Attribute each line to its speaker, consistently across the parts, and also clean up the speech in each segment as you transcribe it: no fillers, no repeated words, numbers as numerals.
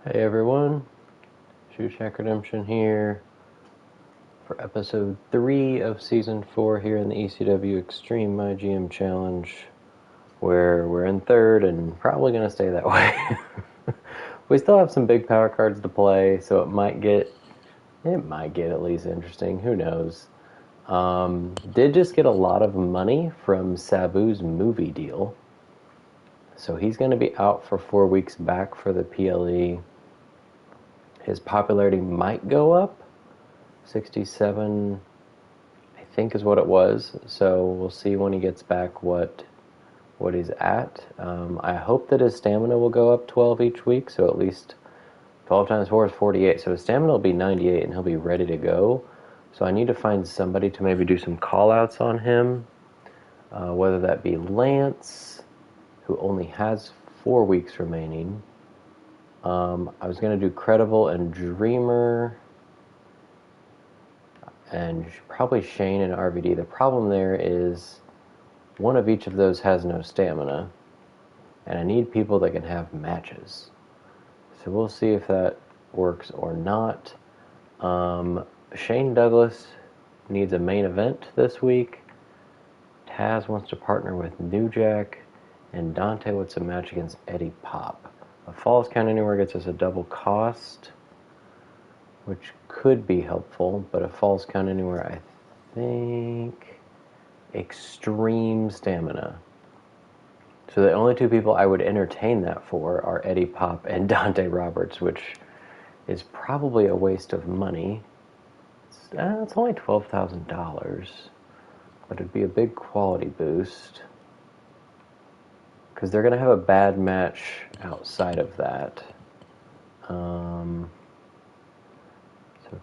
Speaker 1: Hey everyone, Shoeshack Redemption here for episode 3 of season 4 here in the ECW Extreme MyGM Challenge, where we're in third and probably going to stay that way. We still have some big power cards to play, so it might get at least interesting, who knows. Did just get a lot of money from Sabu's movie deal, so he's going to be out for 4 weeks back for the PLE. His popularity might go up. 67, I think, is what it was. So we'll see when he gets back what he's at. I hope that his stamina will go up 12 each week. So at least 12 times 4 is 48. So his stamina will be 98 and he'll be ready to go. So I need to find somebody to maybe do some call-outs on him. Whether that be Lance, who only has 4 weeks remaining. I was going to do Credible and Dreamer, and probably Shane and RVD. The problem there is one of each of those has no stamina, and I need people that can have matches. So we'll see if that works or not. Shane Douglas needs a main event this week. Taz wants to partner with New Jack, and Dante wants a match against Eddie Pop. A Falls Count Anywhere gets us a double cost, which could be helpful, but a Falls Count Anywhere, I think, extreme stamina. So the only two people I would entertain that for are Eddie Pop and Dante Roberts, which is probably a waste of money. It's only $12,000, but it'd be a big quality boost, because they're going to have a bad match outside of that. So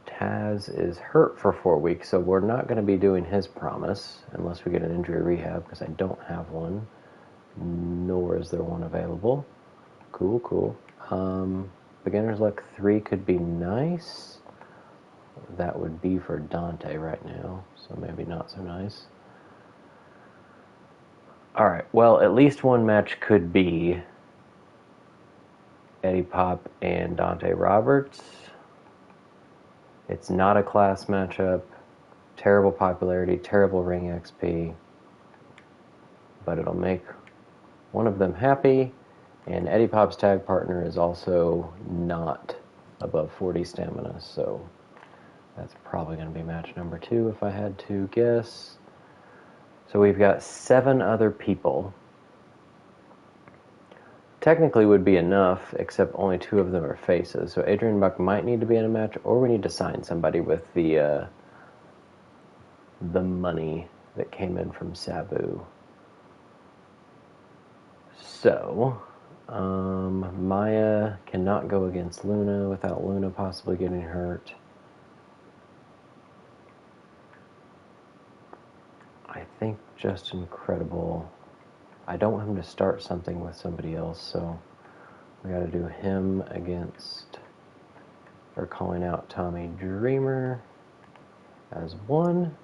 Speaker 1: Taz is hurt for 4 weeks, so we're not going to be doing his promise unless we get an injury rehab, because I don't have one, nor is there one available. Cool. Beginner's Luck 3 could be nice. That would be for Dante right now, so maybe not so nice. Alright, well, at least one match could be Eddie Pop and Dante Roberts. It's not a class matchup. Terrible popularity, terrible ring XP. But it'll make one of them happy. And Eddie Pop's tag partner is also not above 40 stamina. So that's probably going to be match number 2 if I had to guess. So we've got 7 other people. Technically would be enough, except only 2 of them are faces. So Adrian Buck might need to be in a match, or we need to sign somebody with the money that came in from Sabu. So, Maya cannot go against Luna without Luna possibly getting hurt. I think Justin Credible. I don't want him to start something with somebody else, so we gotta do him against, or calling out Tommy Dreamer as one.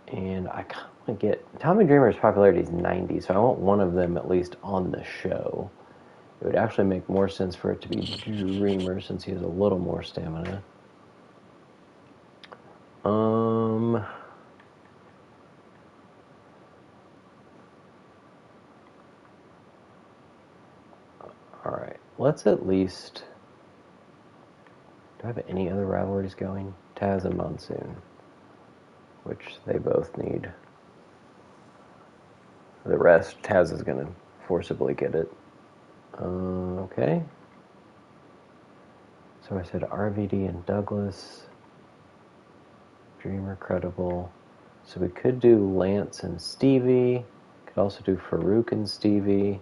Speaker 1: And I kind of get, Tommy Dreamer's popularity is 90, so I want one of them at least on the show. It would actually make more sense for it to be Dreamer, since he has a little more stamina. Alright, let's at least... Do I have any other rivalries going? Taz and Monsoon, which they both need. The rest, Taz is going to forcibly get it. Okay. So I said RVD and Douglas. Dreamer, Credible. So we could do Lance and Stevie. Could also do Farouk and Stevie.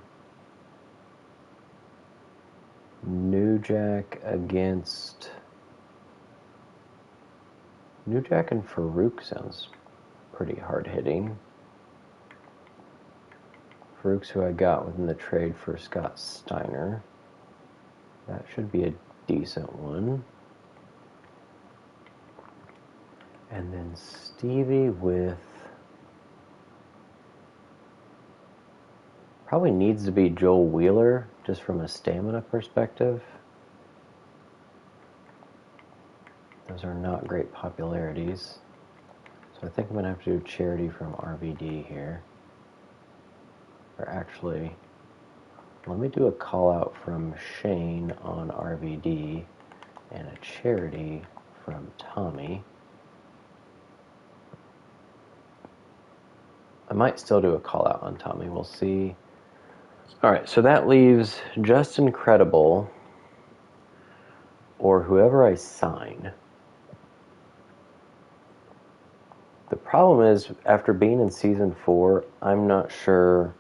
Speaker 1: New Jack against... New Jack and Farouk sounds pretty hard-hitting. Farouk's who I got within the trade for Scott Steiner. That should be a decent one. And then Stevie with Probably needs to be Joel Wheeler, just from a stamina perspective. Those are not great popularities. So I think I'm going to have to do charity from RVD here. Or actually, let me do a call out from Shane on RVD and a charity from Tommy. I might still do a call out on Tommy. We'll see. Alright, so that leaves Just Incredible or whoever I sign. The problem is, after being in Season 4, I'm not sure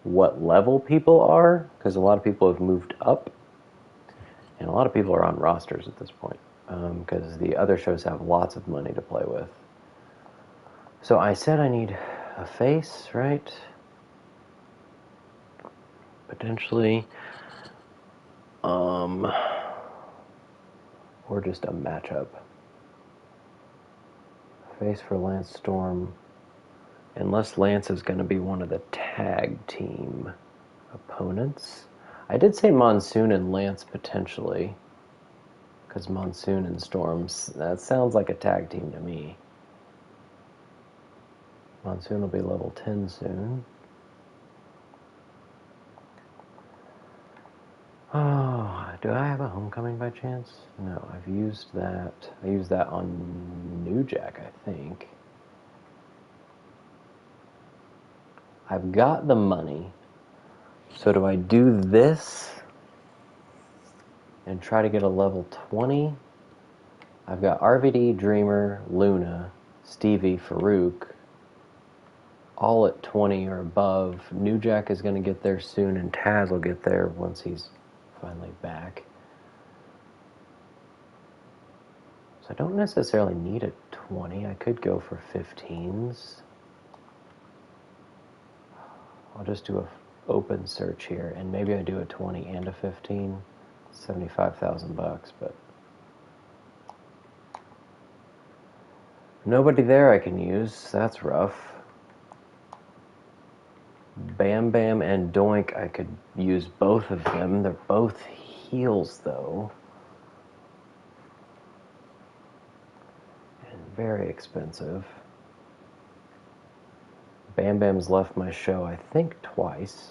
Speaker 1: what level people are, because a lot of people have moved up, and a lot of people are on rosters at this point, because the other shows have lots of money to play with. So I said I need a face, right? Potentially. Or just a matchup. Face for Lance Storm. Unless Lance is going to be one of the tag team opponents. I did say Monsoon and Lance potentially. Because Monsoon and Storms, that sounds like a tag team to me. Monsoon will be level 10 soon. Oh, do I have a homecoming by chance? No, I've used that. I used that on New Jack, I think. I've got the money. So do I do this and try to get a level 20? I've got RVD, Dreamer, Luna, Stevie, Farouk, all at 20 or above. New Jack is going to get there soon, and Taz will get there once he's finally back. So I don't necessarily need a 20. I could go for 15s. I'll just do a open search here, and maybe I do a 20 and a 15. 75,000 bucks, but nobody there I can use. That's rough. Bam Bam and Doink, I could use both of them. They're both heels, though. And very expensive. Bam Bam's left my show, I think, twice.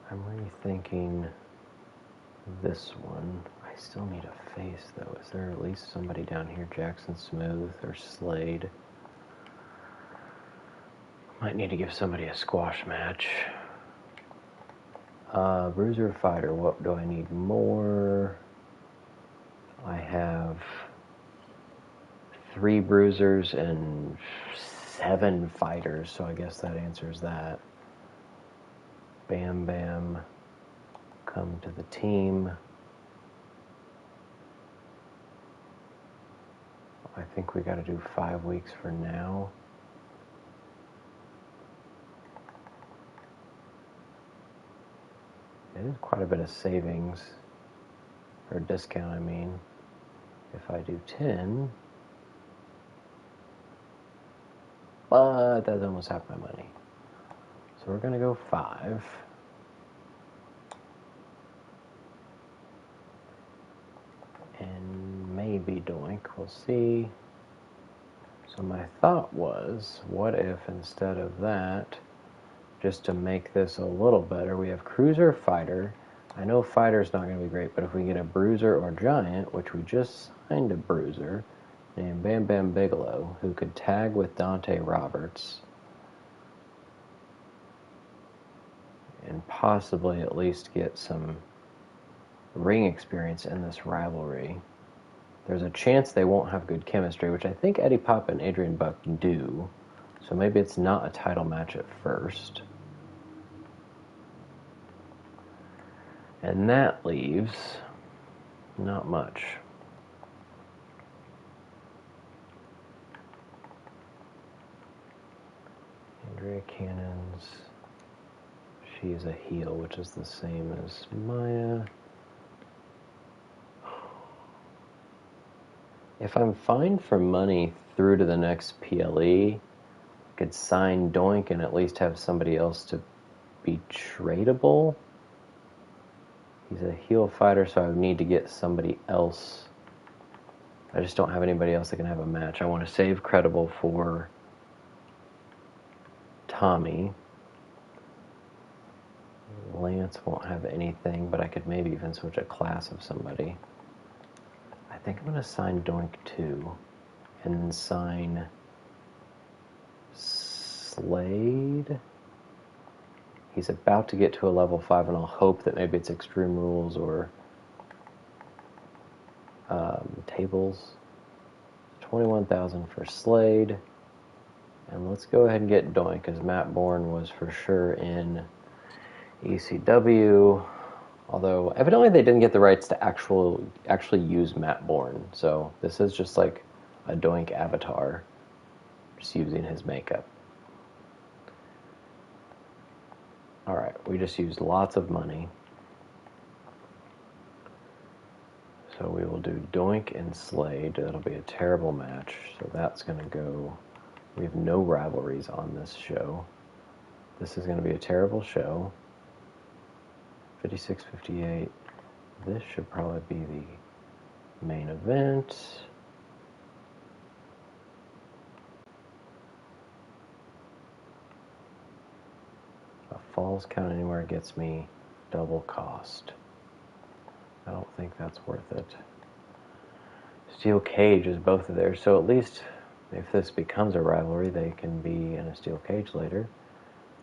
Speaker 1: I'm rethinking this one. I still need a face, though. Is there at least somebody down here? Jackson Smooth or Slade? Might need to give somebody a squash match. Bruiser Fighter, what do I need more? I have 3 bruisers and 7 fighters, so I guess that answers that. Bam Bam, come to the team. I think we got to do 5 weeks for now. It is quite a bit of savings, or discount, I mean. If I do 10, but that's almost half my money. So we're going to go 5. And maybe Doink, we'll see. So my thought was, what if instead of that, just to make this a little better, we have Cruiser, Fighter. I know Fighter's not going to be great, but if we get a Bruiser or Giant, which we just signed a Bruiser, named Bam Bam Bigelow, who could tag with Dante Roberts, and possibly at least get some ring experience in this rivalry. There's a chance they won't have good chemistry, which I think Eddie Pop and Adrian Buck do, so maybe it's not a title match at first. And that leaves not much. Andrea Cannons. She's a heel, which is the same as Maya. If I'm fine for money through to the next PLE, I could sign Doink and at least have somebody else to be tradable. He's a heel fighter, so I would need to get somebody else. I just don't have anybody else that can have a match. I want to save credible for Tommy. Lance won't have anything, but I could maybe even switch a class of somebody. I think I'm going to sign Doink 2 and then sign Slade. He's about to get to a level 5, and I'll hope that maybe it's Extreme Rules or tables. 21,000 for Slade. And let's go ahead and get Doink, because Matt Bourne was for sure in ECW. Although, evidently they didn't get the rights to actually use Matt Bourne. So this is just like a Doink avatar, just using his makeup. Alright, we just used lots of money. So we will do Doink and Slade. That'll be a terrible match. So that's going to go... We have no rivalries on this show. This is going to be a terrible show. 56-58. This should probably be the main event. A falls count anywhere gets me double cost. I don't think that's worth it. Steel cage is both of theirs, so at least if this becomes a rivalry, they can be in a steel cage later.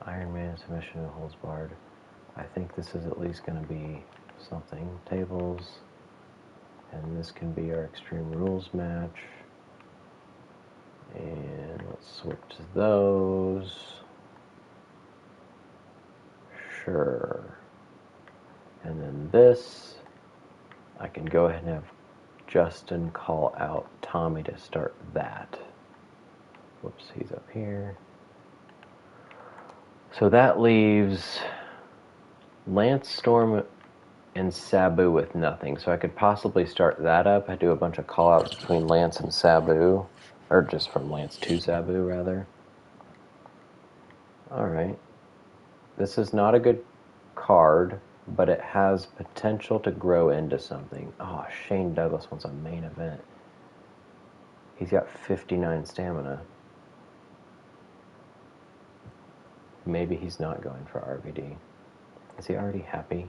Speaker 1: Iron Man submission and holds barred. I think this is at least going to be something. Tables. And this can be our Extreme Rules match. And let's switch to those. Sure. And then this, I can go ahead and have Justin call out Tommy to start that. Whoops, he's up here. So that leaves Lance Storm and Sabu with nothing. So I could possibly start that up. I do a bunch of call-outs between Lance and Sabu. Or just from Lance to Sabu, rather. Alright. This is not a good card, but it has potential to grow into something. Oh, Shane Douglas wants a main event. He's got 59 stamina. Maybe he's not going for RVD. Is he already happy?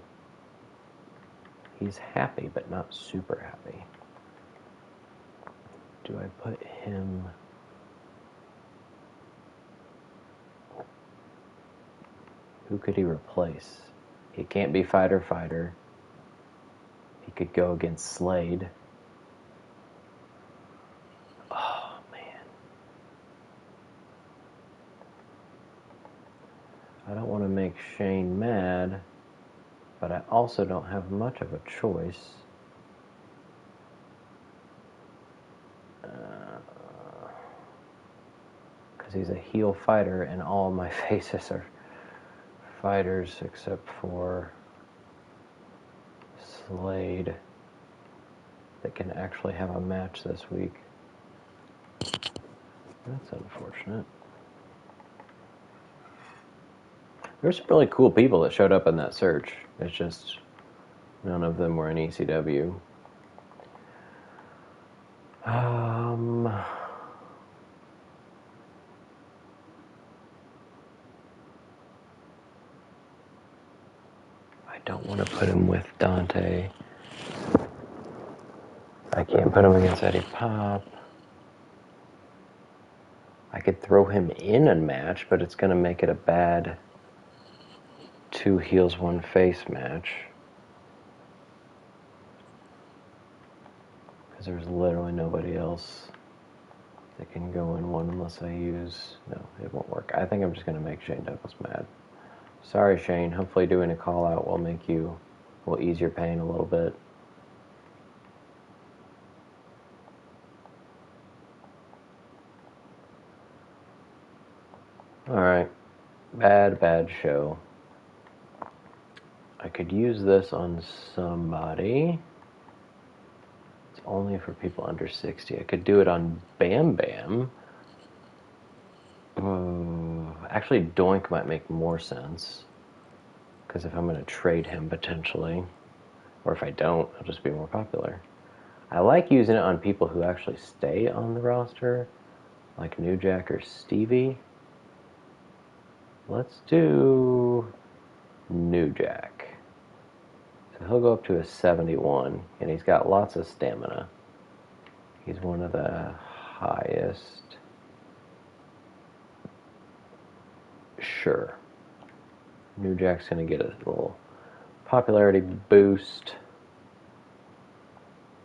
Speaker 1: He's happy, but not super happy. Do I put him... Who could he replace? He can't be fighter. He could go against Slade. Oh, man. I don't want to make Shane mad, but I also don't have much of a choice. Because he's a heel fighter, and all of my faces are fighters except for Slade that can actually have a match this week. That's unfortunate. There's some really cool people that showed up in that search. It's just none of them were in ECW. I don't want to put him with Dante. I can't put him against Eddie Pop. I could throw him in a match, but it's going to make it a bad 2 heels, 1 face match. Because there's literally nobody else that can go in one unless I use... No, it won't work. I think I'm just going to make Shane Douglas mad. Sorry, Shane. Hopefully doing a call-out will ease your pain a little bit. Alright. Bad show. I could use this on somebody. It's only for people under 60. I could do it on Bam Bam. Actually, Doink might make more sense. Because if I'm going to trade him potentially, or if I don't, I'll just be more popular. I like using it on people who actually stay on the roster, like New Jack or Stevie. Let's do New Jack. So he'll go up to a 71, and he's got lots of stamina. He's one of the highest. Sure. New Jack's going to get a little popularity boost.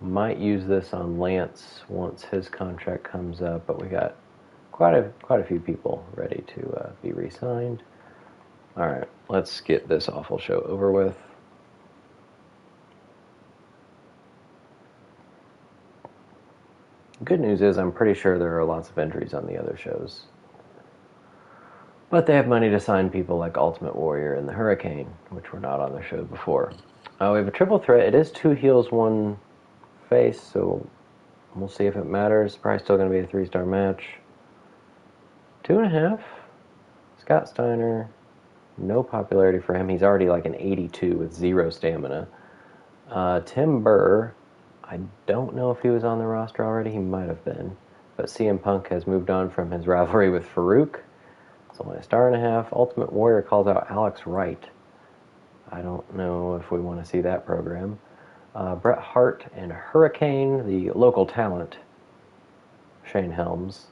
Speaker 1: Might use this on Lance once his contract comes up, but we got quite a few people ready to be re-signed. All right, let's get this awful show over with. Good news is I'm pretty sure there are lots of injuries on the other shows. But they have money to sign people like Ultimate Warrior and the Hurricane, which were not on the show before. We have a triple threat. It is 2 heels, 1 face, so we'll see if it matters. Probably still going to be a 3-star match. 2.5. Scott Steiner. No popularity for him. He's already like an 82 with 0 stamina. Tim Burr. I don't know if he was on the roster already. He might have been. But CM Punk has moved on from his rivalry with Farouk. It's only a 1.5 stars. Ultimate Warrior calls out Alex Wright. I don't know if we want to see that program. Bret Hart and Hurricane, the local talent, Shane Helms.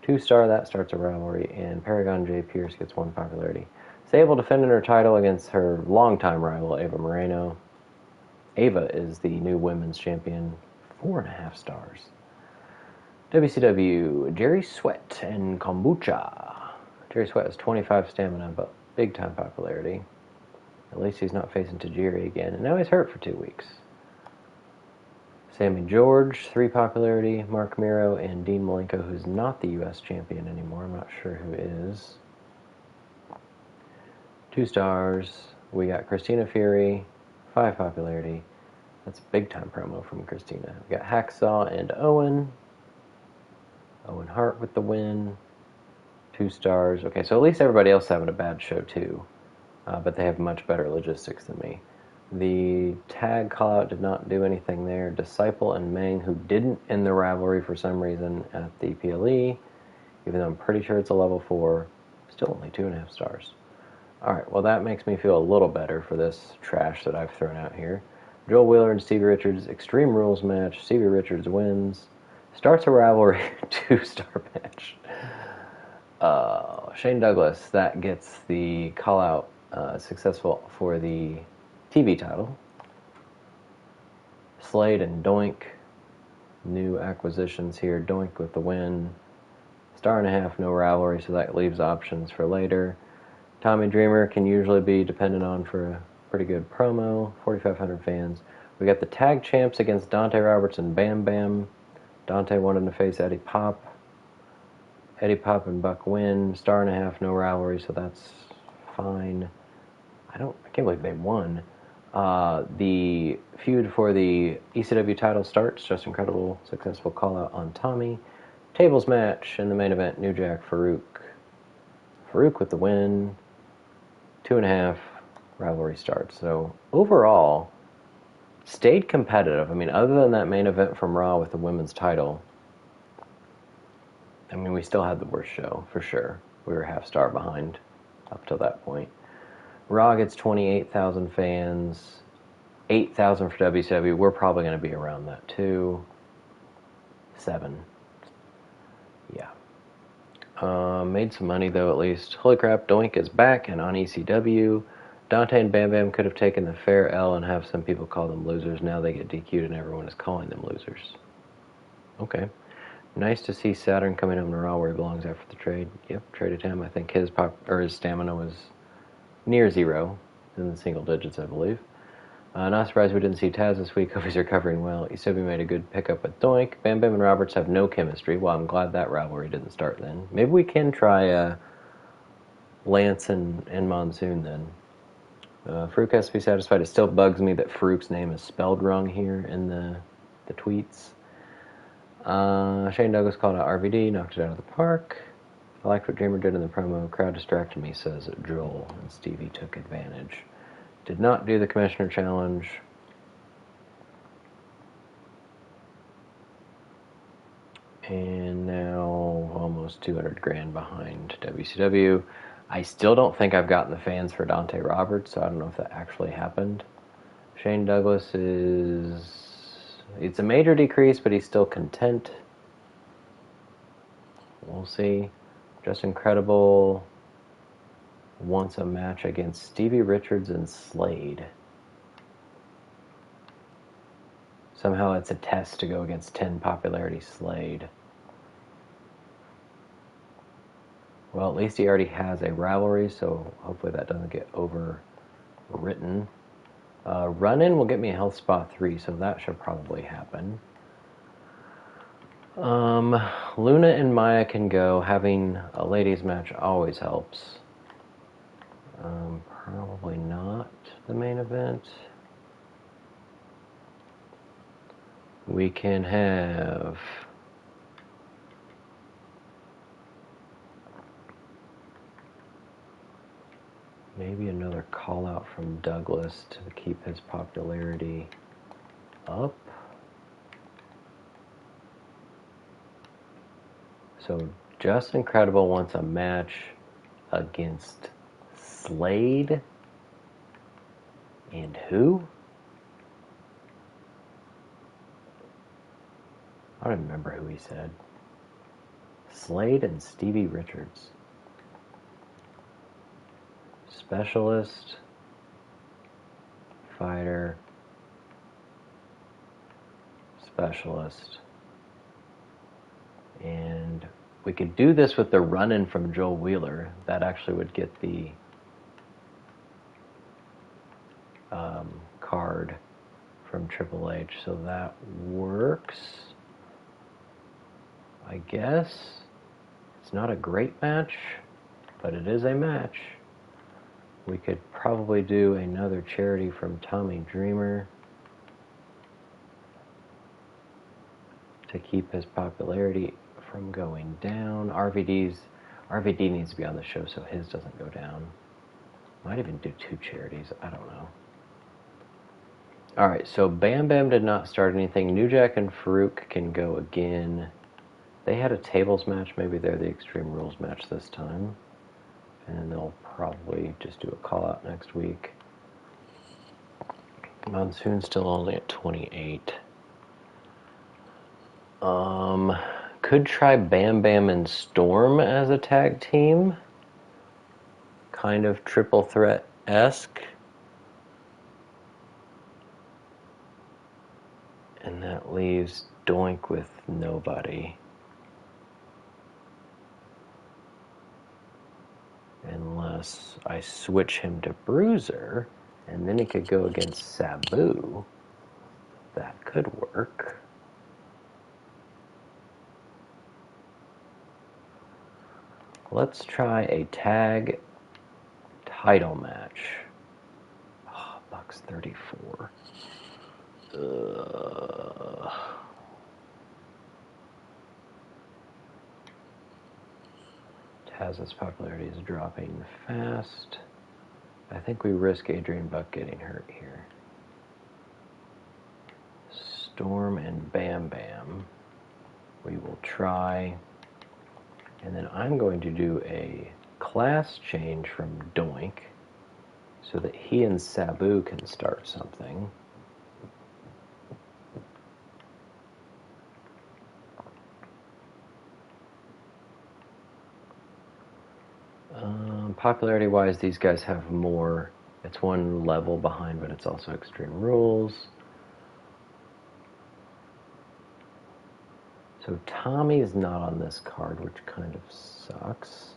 Speaker 1: 2-star, that starts a rivalry, and Paragon J. Pierce gets 1 popularity. Sable defending her title against her longtime rival, Ava Moreno. Ava is the new women's champion, 4.5 stars. WCW, Jerry Sweat and Kombucha. Jerry Sweat has 25 stamina, but big-time popularity. At least he's not facing Tajiri again, and now he's hurt for 2 weeks. Sammy George, 3 popularity. Mark Miro and Dean Malenko, who's not the U.S. champion anymore. I'm not sure who is. 2 stars. We got Christina Fury, 5 popularity. That's a big-time promo from Christina. We got Hacksaw and Owen. Owen Hart with the win. 2 stars. Okay, so at least everybody else having a bad show, too. But they have much better logistics than me. The tag call-out did not do anything there. Disciple and Meng, who didn't end the rivalry for some reason at the PLE, even though I'm pretty sure it's a level 4, still only 2.5 stars. Alright, well that makes me feel a little better for this trash that I've thrown out here. Joel Wheeler and Stevie Richards, Extreme Rules match. Stevie Richards wins. Starts a rivalry, 2-star match. Shane Douglas, that gets the call-out successful for the TV title. Slade and Doink, new acquisitions here. Doink with the win. 1.5 stars, no rivalry, so that leaves options for later. Tommy Dreamer can usually be depended on for a pretty good promo. 4,500 fans. We got the tag champs against Dante Roberts and Bam Bam. Dante wanted to face Eddie Pop. Eddie Pop and Buck win. 1.5 stars, no rivalry, so that's fine. I can't believe they won. The feud for the ECW title starts. Just incredible, successful call-out on Tommy. Tables match in the main event, New Jack, Farouk. Farouk with the win. 2.5 rivalry starts. So overall, stayed competitive. I mean, other than that main event from Raw with the women's title, I mean, we still had the worst show, for sure. We were half star behind up till that point. Raw gets 28,000 fans, 8,000 for WCW. We're probably going to be around that too. 7. Yeah. Made some money though, at least. Holy crap, Doink is back and on ECW. Dante and Bam Bam could have taken the fair L and have some people call them losers. Now they get DQ'd and everyone is calling them losers. Okay. Nice to see Saturn coming home to Raw where he belongs after the trade. Yep, traded him. I think his stamina was near 0, in the single digits, I believe. Not surprised we didn't see Taz this week. Hope he's recovering well. ECW made a good pickup with Doink. Bam Bam and Roberts have no chemistry. Well, I'm glad that rivalry didn't start then. Maybe we can try Lance and Monsoon then. Farouk has to be satisfied. It still bugs me that Farouk's name is spelled wrong here in the the tweets. Shane Douglas called out RVD, knocked it out of the park. I liked what Dreamer did in the promo. Crowd distracted me, says Joel, and Stevie took advantage. Did not do the Commissioner Challenge. And now almost 200 grand behind WCW. I still don't think I've gotten the fans for Dante Roberts, so I don't know if that actually happened. Shane Douglas it's a major decrease, but he's still content. We'll see. Just Incredible wants a match against Stevie Richards and Slade. Somehow it's a test to go against 10 popularity Slade. Well, at least he already has a rivalry, so hopefully that doesn't get overwritten. Run-In will get me a health spot 3, so that should probably happen. Luna and Maya can go. Having a ladies match always helps. Probably not the main event. We can have maybe another call out from Douglas to keep his popularity up. So Just Incredible wants a match against Slade and who? I don't remember who he said. Slade and Stevie Richards. Specialist, fighter, specialist. And we could do this with the run-in from Joel Wheeler. That actually would get the card from Triple H. So that works. I guess. It's not a great match, but it is a match. We could probably do another charity from Tommy Dreamer to keep his popularity from going down. RVD needs to be on the show so his doesn't go down. Might even do 2 charities. I don't know. Alright, so Bam Bam did not start anything. New Jack and Farouk can go again. They had a tables match. Maybe they're the Extreme Rules match this time. And they'll probably just do a call-out next week. Monsoon's still only at 28. Could try Bam Bam and Storm as a tag team. Kind of triple threat-esque. And that leaves Doink with nobody. Unless I switch him to Bruiser, and then he could go against Sabu. That could work. Let's try a tag title match. Oh, Bucks 34. Taz's popularity is dropping fast. I think we risk Adrian Buck getting hurt here. Storm and Bam Bam. We will try. And then I'm going to do a class change from Doink so that he and Sabu can start something. Popularity-wise, these guys have more. It's one level behind, but it's also Extreme Rules. So Tommy's not on this card, which kind of sucks.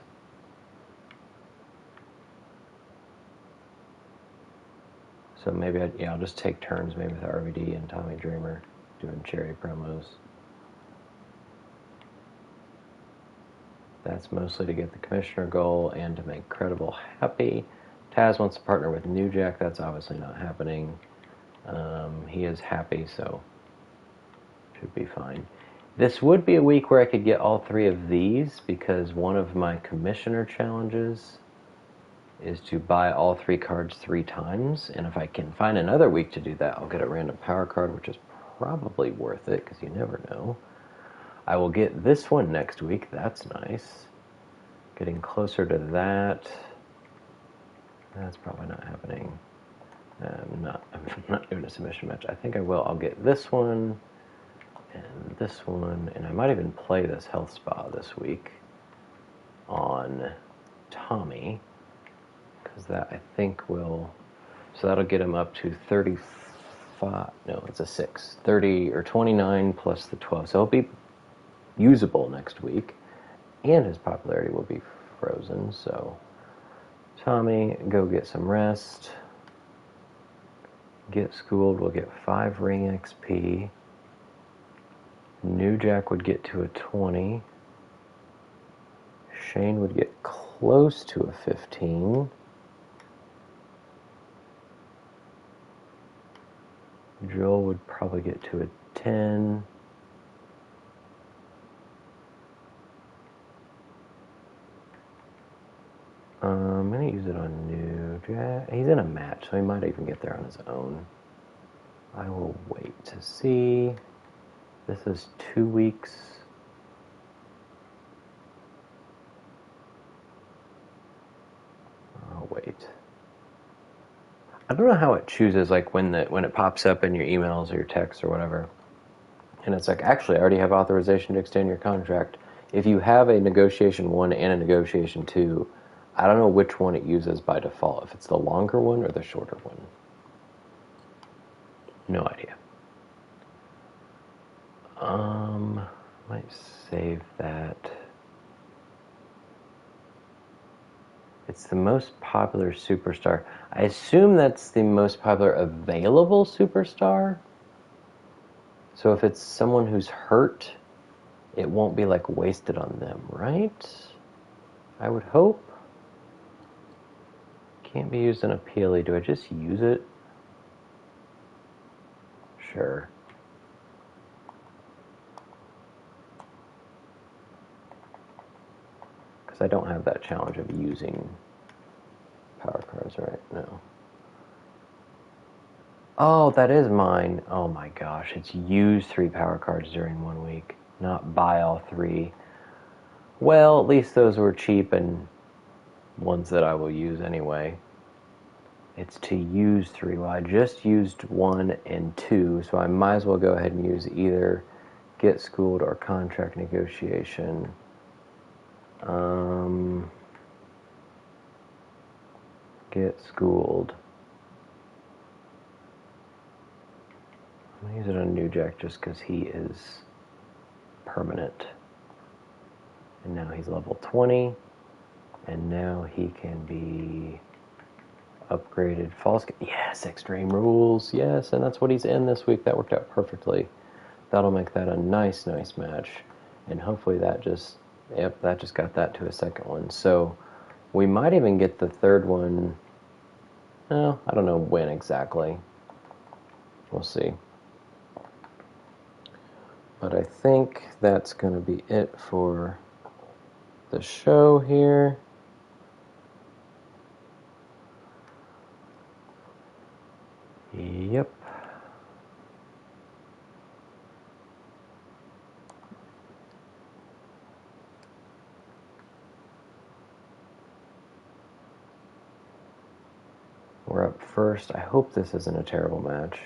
Speaker 1: So maybe I'll just take turns maybe with RVD and Tommy Dreamer doing charity promos. That's mostly to get the commissioner goal and to make Credible happy. Taz wants to partner with New Jack. That's obviously not happening. He is happy, so Should be fine. This would be a week where I could get all 3 of these, because one of my commissioner challenges is to buy all 3 cards 3 times, and if I can find another week to do that, I'll get a random power card, which is probably worth it, because you never know. I will get this one next week. That's nice. Getting closer to that. That's probably not happening. I'm not doing a submission match. I think I will. I'll get this one and this one, and I might even play this health spa this week on Tommy, because that I think will, so that'll get him up to 35, no, it's a 6, 30 or 29 plus the 12, so he'll be usable next week, and his popularity will be frozen. So Tommy, go get some rest. Get Schooled will get 5 ring XP. New Jack would get to a 20. Shane would get close to a 15. Joel would probably get to a 10. I'm going to use it on New Jack. He's in a match, so he might even get there on his own. I will wait to see. This is 2 weeks. I'll wait. I don't know how it chooses, like when it pops up in your emails or your texts or whatever, and it's like, actually, I already have authorization to extend your contract. If you have a negotiation 1 and a negotiation 2, I don't know which one it uses by default, if it's the longer one or the shorter one. No idea. Might save that. It's the most popular superstar. I assume that's the most popular available superstar. So if it's someone who's hurt, it won't be like wasted on them, right? I would hope. Can't be used in a PLE. Do I just use it? Sure. Because I don't have that challenge of using power cards, right? No. Oh, that is mine. Oh my gosh, it's use 3 power cards during 1 week, not buy all 3. Well, at least those were cheap and ones that I will use anyway. It's to use 3. Well, I just used 1 and 2, so I might as well go ahead and use either Get Schooled or Contract Negotiation. Get Schooled. I'm going to use it on New Jack just because he is permanent. And now he's level 20. And now he can be upgraded. False. Yes, Extreme Rules. Yes, and that's what he's in this week. That worked out perfectly. That'll make that a nice match. And hopefully that just, yep, that just got that to a second one. So we might even get the third one. No, I don't know when exactly. We'll see. But I think that's going to be it for the show here. Yep. We're up first. I hope this isn't a terrible match.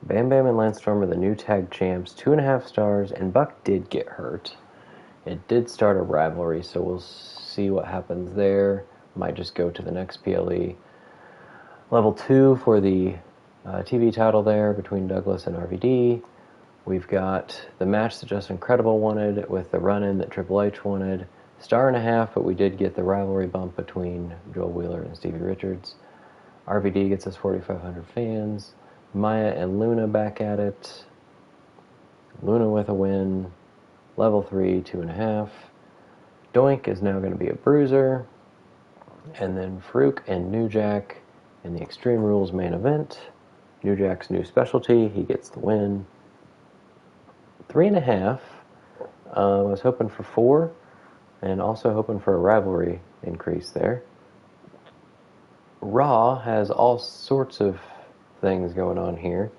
Speaker 1: Bam Bam and Lance Storm are the new tag champs, 2.5 stars, and Buck did get hurt. It did start a rivalry, so we'll see what happens there. Might just go to the next PLE. Level 2 for the TV title there between Douglas and RVD. We've got the match that Justin Credible wanted with the run-in that Triple H wanted. 1.5 stars, but we did get the rivalry bump between Joel Wheeler and Stevie Richards. RVD gets us 4,500 fans. Maya and Luna back at it. Luna with a win. Level 3, 2.5. Doink is now going to be a bruiser. And then Farouk and New Jack in the Extreme Rules main event. New Jack's new specialty. He gets the win. 3.5. I was hoping for 4, and also hoping for a rivalry increase there. Raw has all sorts of things going on here.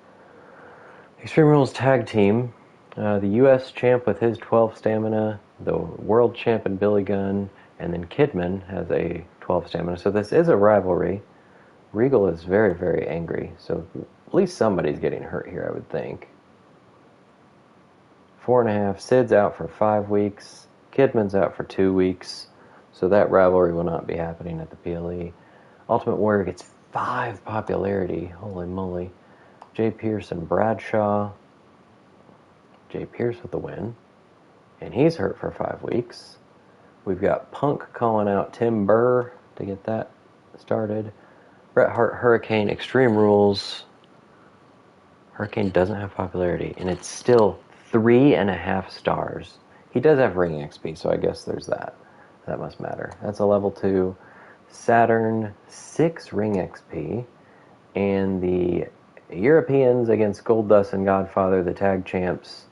Speaker 1: Extreme Rules Tag Team. The U.S. champ with his 12 stamina, the world champ in Billy Gunn, and then Kidman has a 12 stamina. So this is a rivalry. Regal is very, very angry. So at least somebody's getting hurt here, I would think. 4.5. Sid's out for 5 weeks. Kidman's out for 2 weeks. So that rivalry will not be happening at the PLE. Ultimate Warrior gets 5 popularity. Holy moly. Jay Pierce and Bradshaw. Jay Pierce with the win. And he's hurt for 5 weeks. We've got Punk calling out Tim Burr to get that started. Bret Hart Hurricane Extreme Rules. Hurricane doesn't have popularity, and it's still 3.5 stars. He does have ring XP, so I guess there's that. That must matter. That's a level 2. Saturn, 6 ring XP. And the Europeans against Goldust and Godfather, the tag champs,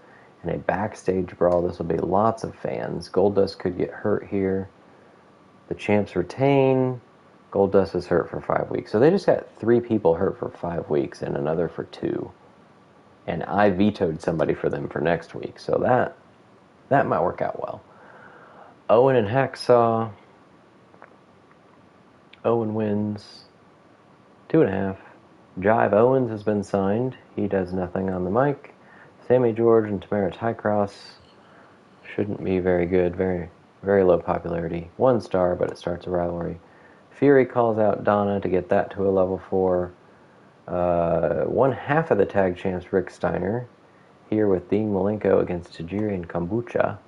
Speaker 1: in a backstage brawl. This will be lots of fans. Goldust could get hurt here. The champs retain. Goldust is hurt for 5 weeks. So they just got 3 people hurt for 5 weeks and another for 2. And I vetoed somebody for them for next week. So that might work out well. Owen and Hacksaw. Owen wins. 2.5. Jive Owens has been signed. He does nothing on the mic. Sammy George and Tamara Tycross shouldn't be very good. Very, very low popularity. 1 star, but it starts a rivalry. Fury calls out Donna to get that to a level 4. 1/2 of the tag champs, Rick Steiner, here with Dean Malenko against Tajiri and Kombucha.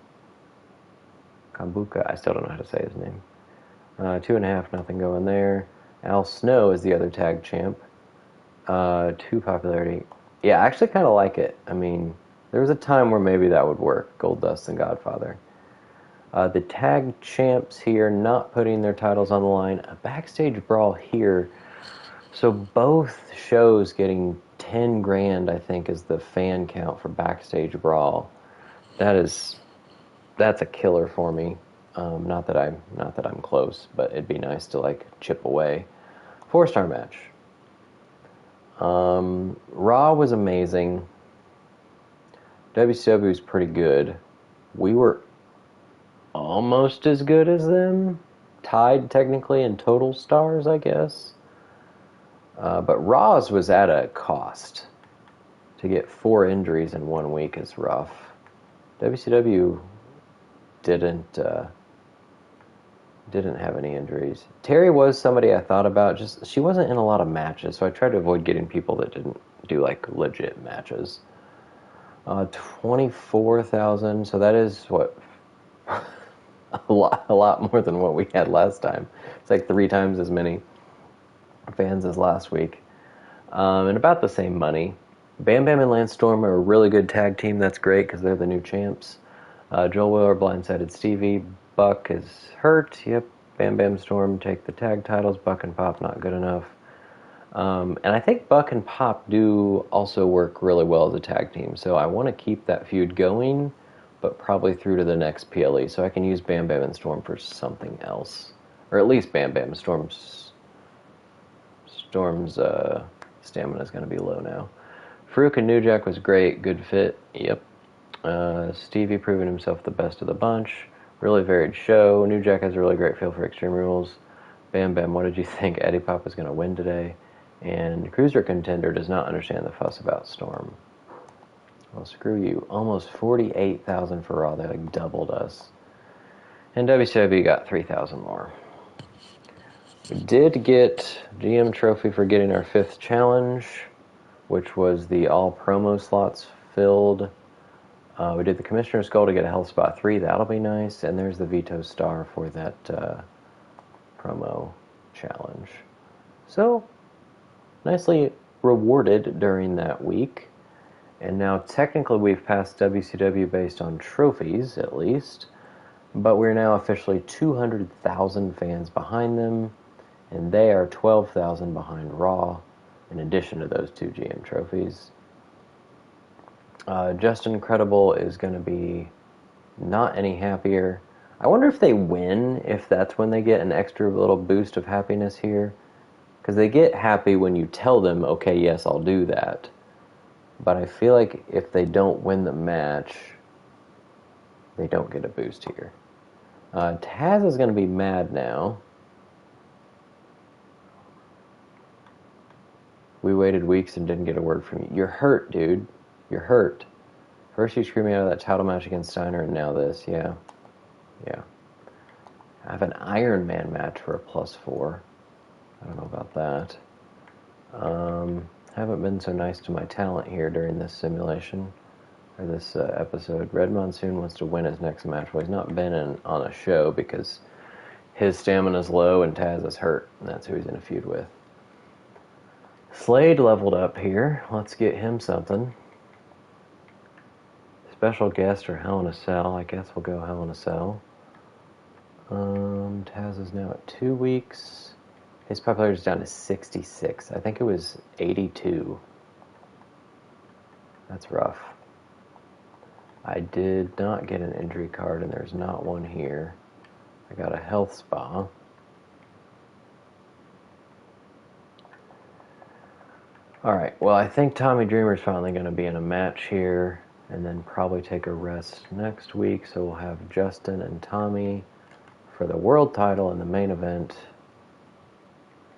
Speaker 1: Kombucha, I still don't know how to say his name. 2.5, nothing going there. Al Snow is the other tag champ. 2 popularity. Yeah, I actually kind of like it. I mean, there was a time where maybe that would work. Goldust and Godfather. The tag champs here not putting their titles on the line. A backstage brawl here. So both shows getting 10 grand, I think, is the fan count for backstage brawl. That's a killer for me. Not that I'm close, but it'd be nice to like chip away. 4-star match. Raw was amazing. WCW was pretty good. We were almost as good as them. Tied technically in total stars, I guess. But Raw's was at a cost. To get 4 injuries in 1 week is rough. WCW didn't have any injuries. Terry was somebody I thought about. Just she wasn't in a lot of matches, so I tried to avoid getting people that didn't do like legit matches. 24,000. So that is what a lot more than what we had last time. It's like 3 times as many fans as last week, and about the same money. Bam Bam and Lance Storm are a really good tag team. That's great because they're the new champs. Joel Wheeler blindsided Stevie. Buck is hurt. Yep. Bam Bam Storm take the tag titles. Buck and Pop not good enough. And I think Buck and Pop do also work really well as a tag team. So I want to keep that feud going, but probably through to the next PLE. So I can use Bam Bam and Storm for something else, or at least Bam Bam. Storm's stamina is going to be low now. Farouk and New Jack was great. Good fit. Yep. Stevie proving himself the best of the bunch. Really varied show. New Jack has a really great feel for Extreme Rules. Bam Bam, what did you think? Eddie Pop is going to win today. And Cruiser Contender does not understand the fuss about Storm. Well, screw you. Almost 48,000 for Raw. They like doubled us. And WCW got 3,000 more. We did get GM trophy for getting our 5th challenge, which was the all promo slots filled. We did the Commissioner's Goal to get a Health Spot 3. That'll be nice. And there's the Veto Star for that promo challenge. So, nicely rewarded during that week. And now technically we've passed WCW based on trophies, at least. But we're now officially 200,000 fans behind them. And they are 12,000 behind Raw in addition to those 2 GM trophies. Just Incredible is going to be not any happier. I wonder if they win, if that's when they get an extra little boost of happiness here. Because they get happy when you tell them, okay, yes, I'll do that. But I feel like if they don't win the match, they don't get a boost here. Taz is going to be mad now. We waited weeks and didn't get a word from you. You're hurt, dude. You're hurt. First you screwed me out of that title match against Steiner, and now this. Yeah. Yeah. I have an Iron Man match for a +4. I don't know about that. Haven't been so nice to my talent here during this simulation, or this episode. Red Monsoon wants to win his next match. Well, he's not been on a show because his stamina's low and Taz is hurt, and that's who he's in a feud with. Slade leveled up here. Let's get him something. Special guest or Hell in a Cell. I guess we'll go Hell in a Cell. Taz is now at 2 weeks. His popularity is down to 66. I think it was 82. That's rough. I did not get an injury card, and there's not one here. I got a health spa. Alright, well, I think Tommy Dreamer's finally going to be in a match here, and then probably take a rest next week, so we'll have Justin and Tommy for the world title in the main event.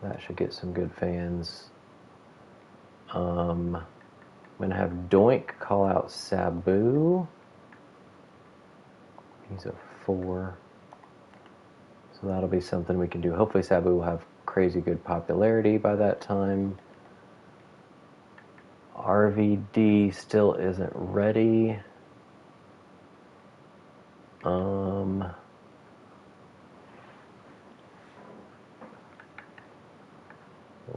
Speaker 1: That should get some good fans. I'm going to have Doink call out Sabu. He's a 4. So that'll be something we can do. Hopefully Sabu will have crazy good popularity by that time. RVD still isn't ready.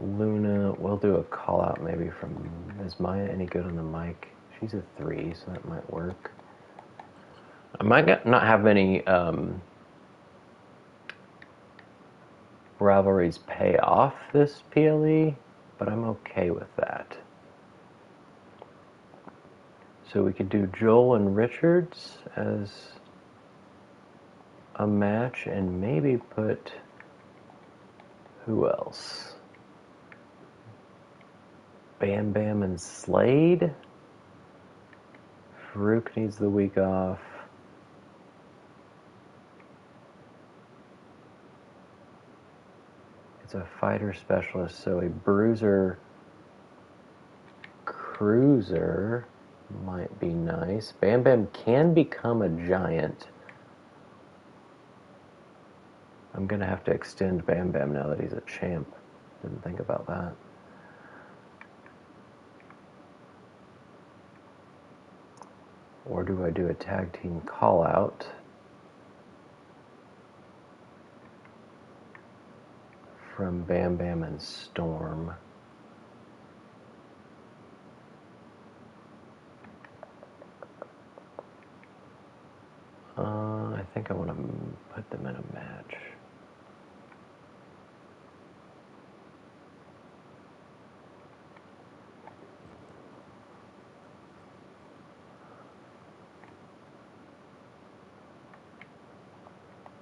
Speaker 1: Luna, we'll do a call out maybe from, is Maya any good on the mic? She's a 3, so that might work. I might not have any rivalries pay off this PLE, but I'm okay with that. So we could do Joel and Richards as a match, and maybe put, who else? Bam Bam and Slade. Farouk needs the week off. It's a fighter specialist, so a bruiser cruiser might be nice. Bam Bam can become a giant. I'm going to have to extend Bam Bam now that he's a champ. Didn't think about that. Or do I do a tag team call out? From Bam Bam and Storm. I think I want to put them in a match.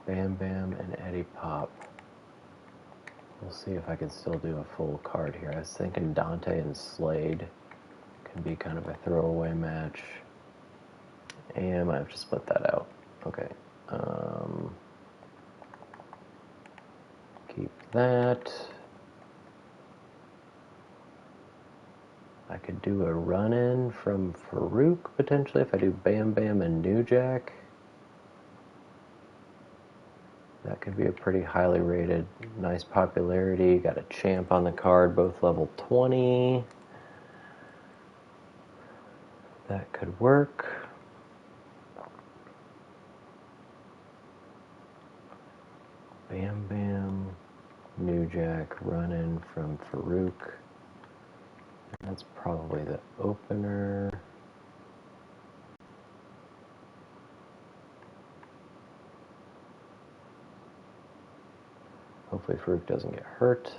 Speaker 1: Bam Bam and Eddie Pop. We'll see if I can still do a full card here. I was thinking Dante and Slade can be kind of a throwaway match. And I have to split that out. Okay. Keep that. I could do a run-in from Farouk, potentially, if I do Bam Bam and New Jack. That could be a pretty highly rated, nice popularity. Got a champ on the card, both level 20. That could work. Bam Bam, New Jack, run-in from Farouk. That's probably the opener. Hopefully Farouk doesn't get hurt.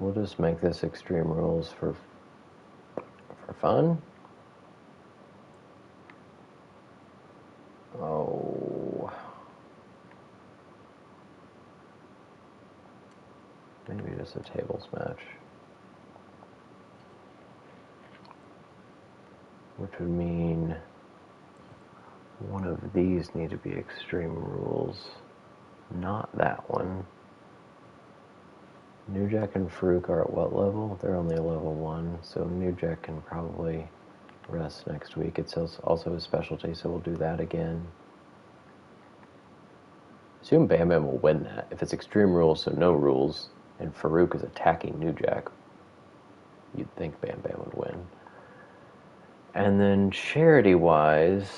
Speaker 1: We'll just make this Extreme Rules for fun. Oh. Maybe just a tables match. Which would mean one of these need to be Extreme Rules. Not that one. New Jack and Farouk are at what level? They're only a level 1, so New Jack can probably rest next week. It's also his specialty, so we'll do that again. Assume Bam Bam will win that. If it's Extreme Rules, so no rules, and Farouk is attacking New Jack, you'd think Bam Bam would win. And then charity-wise,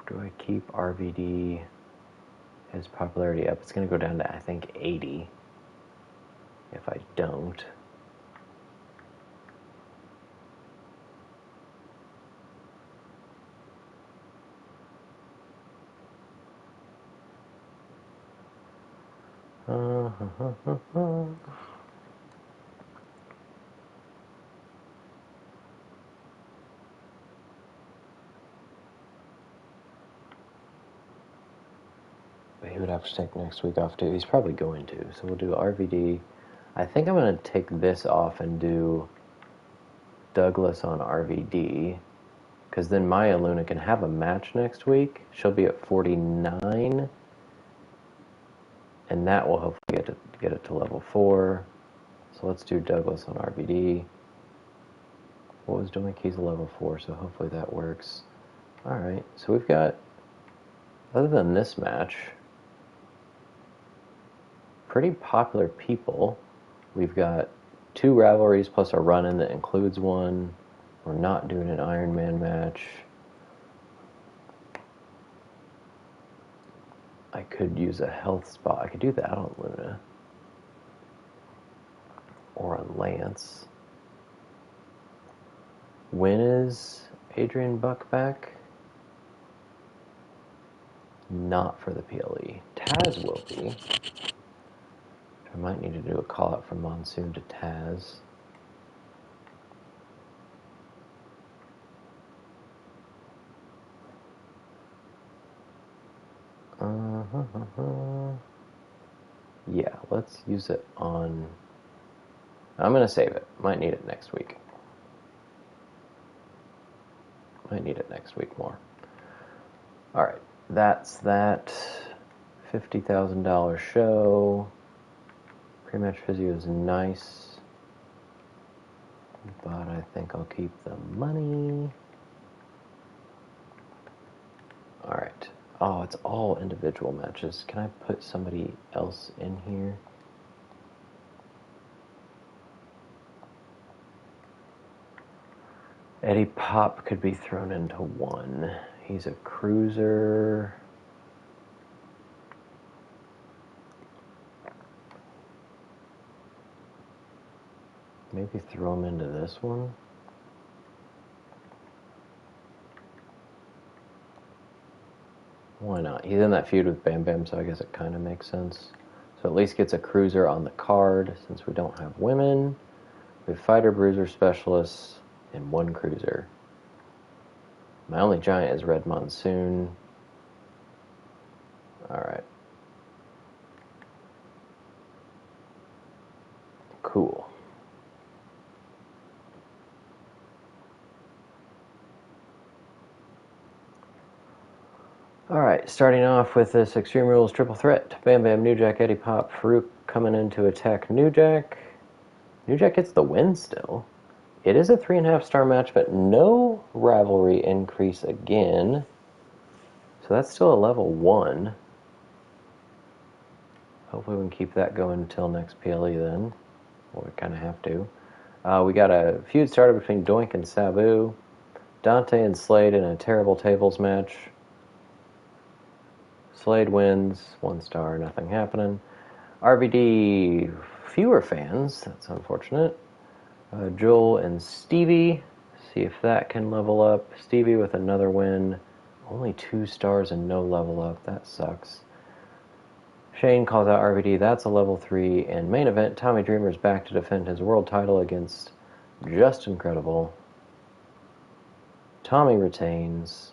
Speaker 1: do I keep RVD, his popularity up? It's going to go down to, I think, 80 if I don't. But he would have to take next week off too. He's probably going to. So we'll do RVD. I think I'm going to take this off and do Douglas on RVD. Because then Maya Luna can have a match next week. She'll be at 49. And that will hopefully get it to level 4. So let's do Douglas on RVD. What was Doink? He's a level 4, so hopefully that works. Alright, so we've got, other than this match, pretty popular people. We've got 2 rivalries plus a run-in that includes one. We're not doing an Iron Man match. I could use a health spot. I could do that on Luna. Or on Lance. When is Adrian Buck back? Not for the PLE. Taz will be. I might need to do a call out from Monsoon to Taz. Yeah, let's use it on... I'm going to save it. Might need it next week. Might need it next week more. Alright, that's that $50,000 show. Pre-match physio is nice. But I think I'll keep the money. Alright. Oh, it's all individual matches. Can I put somebody else in here? Eddie Pop could be thrown into one. He's a cruiser. Maybe throw him into this one. Why not? He's in that feud with Bam Bam, so I guess it kind of makes sense. So at least gets a cruiser on the card, since we don't have women. We have fighter, bruiser, specialists, and 1 cruiser. My only giant is Red Monsoon. Alright. Cool. Alright, starting off with this Extreme Rules triple threat. Bam Bam, New Jack, Eddie Pop, Farouk coming in to attack New Jack. New Jack gets the win still. It is a 3.5-star match, but no rivalry increase again. So that's still a level 1. Hopefully we can keep that going until next PLE then. Well, we kind of have to. We got a feud started between Doink and Sabu. Dante and Slade in a terrible tables match. Slade wins, 1 star, nothing happening. RVD, fewer fans, that's unfortunate. Joel and Stevie, see if that can level up. Stevie with another win, only 2 stars and no level up, that sucks. Shane calls out RVD. That's a level 3. And main event, Tommy Dreamer's back to defend his world title against Just Incredible. Tommy retains.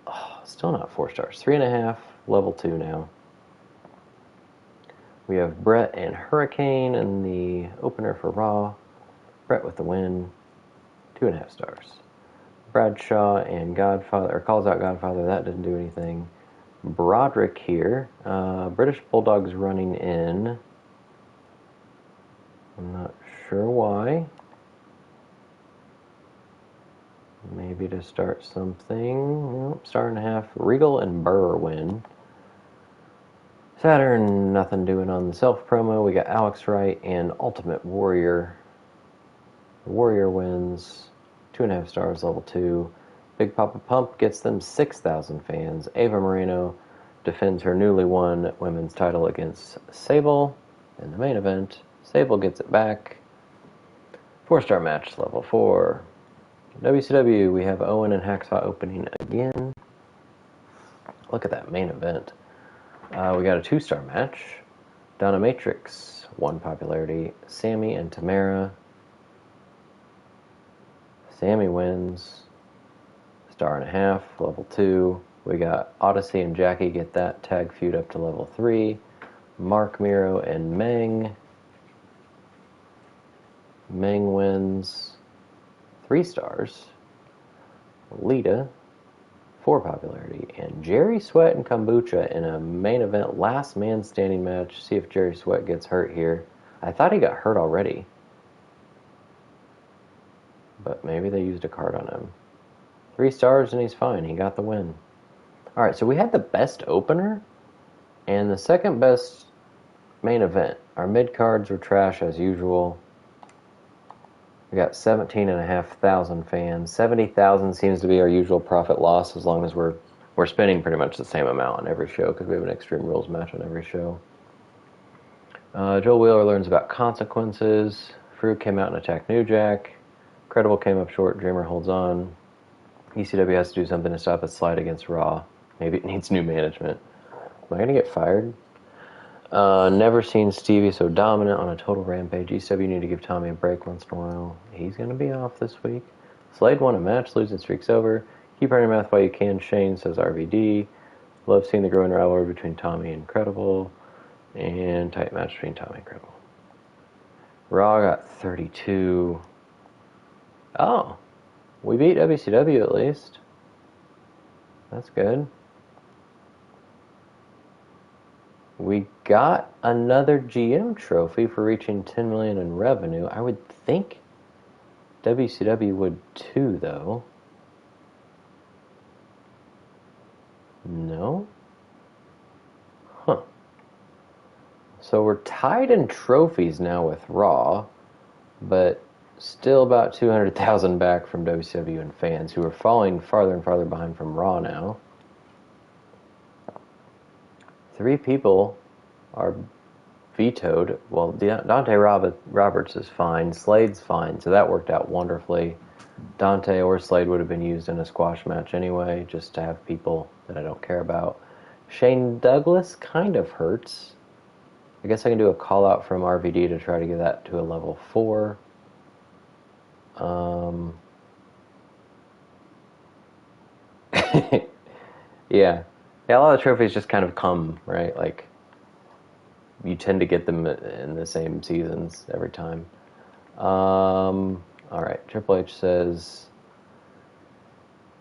Speaker 1: Oh, still not 4 stars. 3.5, level 2 now. We have Brett and Hurricane in the opener for Raw. Brett with the win. 2.5 stars. Bradshaw and Godfather, or calls out Godfather. That didn't do anything. Broderick here. British Bulldogs running in. I'm not sure why. Maybe to start something. Nope, star and a half. Regal and Burr win. Saturn, nothing doing on the self promo. We got Alex Wright and Ultimate Warrior. Warrior wins. 2.5 stars, level 2. Big Papa Pump gets them 6,000 fans. Ava Moreno defends her newly won women's title against Sable in the main event. Sable gets it back. 4-star match, level 4. WCW, we have Owen and Hacksaw opening again. Look at that main event. We got a 2-star match. Donna Matrix, 1 popularity. Sammy and Tamara. Sammy wins. 1.5 stars, level 2. We got Odyssey and Jackie get that tag feud up to level 3. Mark Miro and Meng. Meng wins. 3 stars. Lita, 4 popularity. And Jerry Sweat and Kombucha in a main event last man standing match. See if Jerry Sweat gets hurt here. I thought he got hurt already. But maybe they used a card on him. 3 stars and he's fine. He got the win. Alright, so we had the best opener and the second best main event. Our mid-cards were trash as usual. We got 17,500 fans. 70,000 seems to be our usual profit loss as long as we're spending pretty much the same amount on every show because we have an Extreme Rules match on every show. Joel Wheeler learns about consequences. Farouk came out and attacked New Jack. Credible came up short. Dreamer holds on. ECW has to do something to stop its slide against Raw. Maybe it needs new management. Am I going to get fired? Never seen Stevie so dominant on a total rampage. ECW need to give Tommy a break once in a while. He's going to be off this week. Slade won a match. Losing streak's over. Keep running your mouth while you can. Shane says RVD. Love seeing the growing rivalry between Tommy and Credible. And tight match between Tommy and Credible. Raw got 32. Oh. We beat WCW at least. That's good. We got another GM trophy for reaching 10 million in revenue. I would think WCW would too, though. No? Huh. So we're tied in trophies now with Raw, but still about 200,000 back from WCW and fans who are falling farther and farther behind from Raw now. 3 people are vetoed. Well, Dante Roberts is fine. Slade's fine, so that worked out wonderfully. Dante or Slade would have been used in a squash match anyway, just to have people that I don't care about. Shane Douglas kind of hurts. I guess I can do a call out from RVD to try to get that to a level 4. Yeah, a lot of trophies just kind of come, right? Like, you tend to get them in the same seasons every time. Alright, Triple H says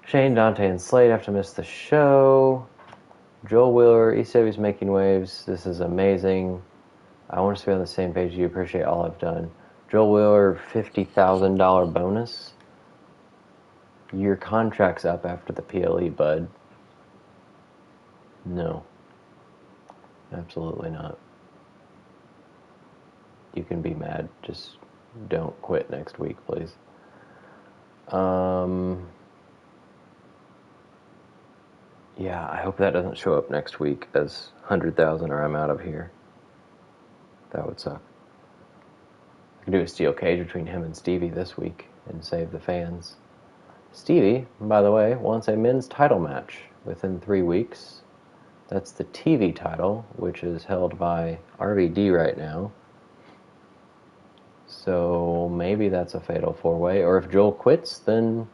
Speaker 1: Shane, Dante, and Slade have to miss the show. Joel Wheeler, ECW's making waves. This is amazing. I want us to be on the same page. You appreciate all I've done. Joel Wheeler, $50,000 bonus. Your contract's up after the PLE, bud. No. Absolutely not. You can be mad. Just don't quit next week, please. Yeah, I hope that doesn't show up next week as 100,000 or I'm out of here. That would suck. I could do a steel cage between him and Stevie this week and save the fans. Stevie, by the way, wants a men's title match within 3 weeks. That's the TV title, which is held by RVD right now. So maybe that's a fatal four-way. Or if Joel quits, then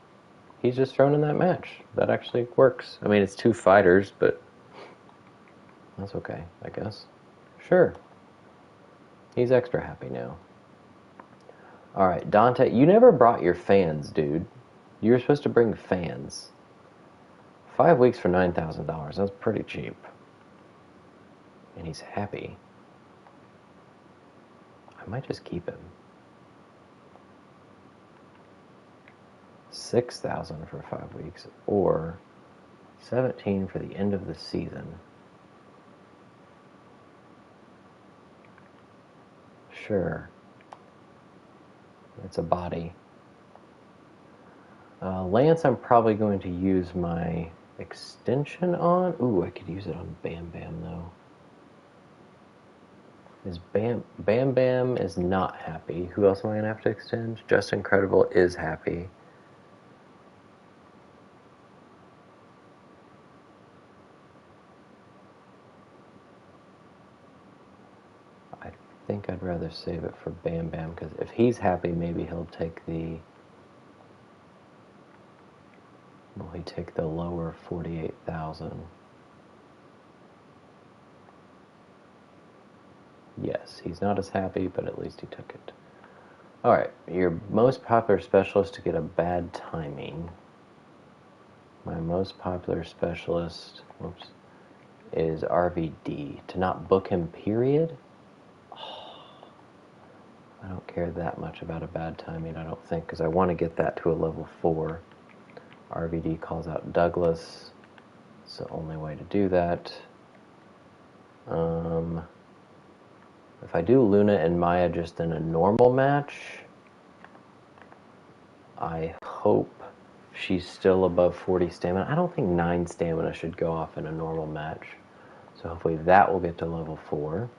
Speaker 1: he's just thrown in that match. That actually works. I mean, it's two fighters, but that's okay, I guess. Sure. He's extra happy now. All right, Dante, you never brought your fans, dude. You were supposed to bring fans. 5 weeks for $9,000. That's pretty cheap. And he's happy. I might just keep him. 6,000 for 5 weeks, or 17 for the end of the season. Sure. It's a body. Lance, I'm probably going to use my extension on. Ooh, I could use it on Bam Bam, though. Bam Bam is not happy. Who else am I going to have to extend? Justin Credible is happy. I think I'd rather save it for Bam Bam, because if he's happy, maybe he'll take the... Will he take the lower 48,000? Yes, he's not as happy, but at least he took it. Alright, your most popular specialist to get a bad timing. My most popular specialist, is RVD. To not book him, period? Oh, I don't care that much about a bad timing, I don't think, because I want to get that to a level 4. RVD calls out Douglas. It's the only way to do that. If I do Luna and Maya just in a normal match, I hope she's still above 40 stamina. I don't think 9 stamina should go off in a normal match. So hopefully that will get to level 4.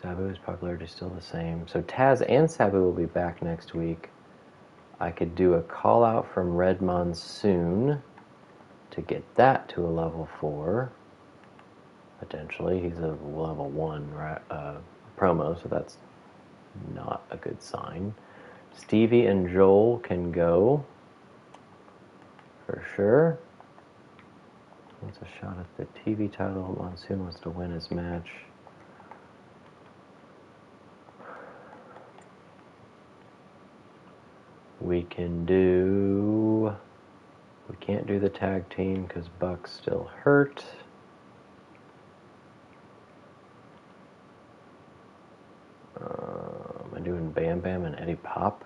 Speaker 1: Sabu's popularity is still the same. So Taz and Sabu will be back next week. I could do a call out from Red Monsoon to get that to a level 4. Potentially. He's a level 1 promo, so that's not a good sign. Stevie and Joel can go for sure. Wants a shot at the TV title. Monsoon wants to win his match. We can't do the tag team because Buck's still hurt. Am I doing Bam Bam and Eddie Pop?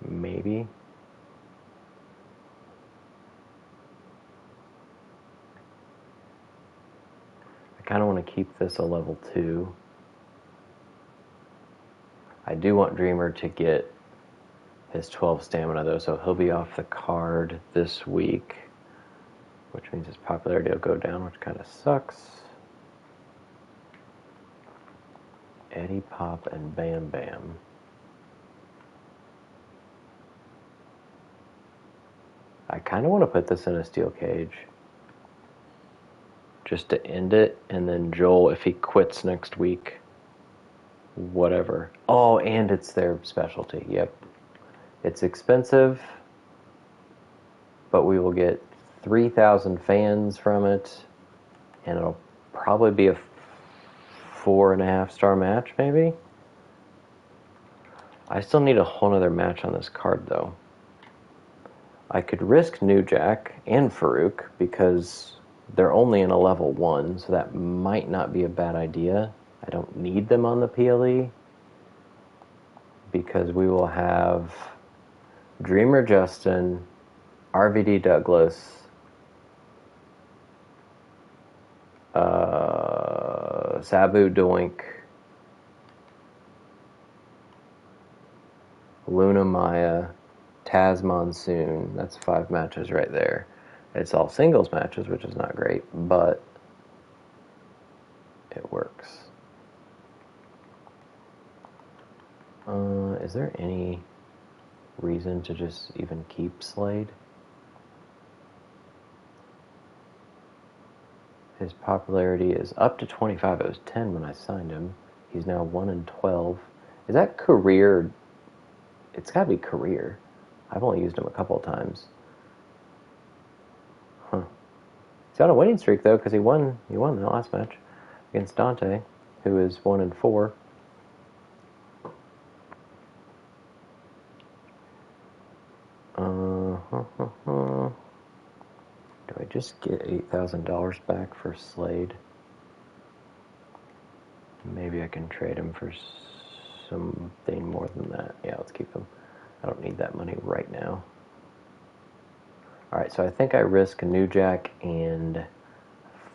Speaker 1: Maybe. I kind of want to keep this a level 2. I do want Dreamer to get his 12 stamina though, so he'll be off the card this week, which means his popularity will go down, which kind of sucks. Eddie Pop and Bam Bam. I kind of want to put this in a steel cage just to end it, and then Joel, if he quits next week, whatever. Oh, and it's their specialty. Yep. It's expensive, but we will get 3,000 fans from it, and it'll probably be a 4.5-star match, maybe? I still need a whole other match on this card, though. I could risk New Jack and Farouk, because they're only in a level 1, so that might not be a bad idea. I don't need them on the PLE, because we will have Dreamer Justin, RVD Douglas, Sabu Doink, Luna Maya, Taz Monsoon. That's 5 matches right there. It's all singles matches, which is not great, but it works. Is there any reason to just even keep Slade? His popularity is up to 25. It was 10 when I signed him. He's now 1-12. Is that career? It's got to be career. I've only used him a couple of times. Huh. He's on a winning streak though, because he won that last match against Dante, who is 1-4. Do I just get $8,000 back for Slade? Maybe I can trade him for something more than that. Yeah, let's keep him. I don't need that money right now. Alright, so I think I risk New Jack and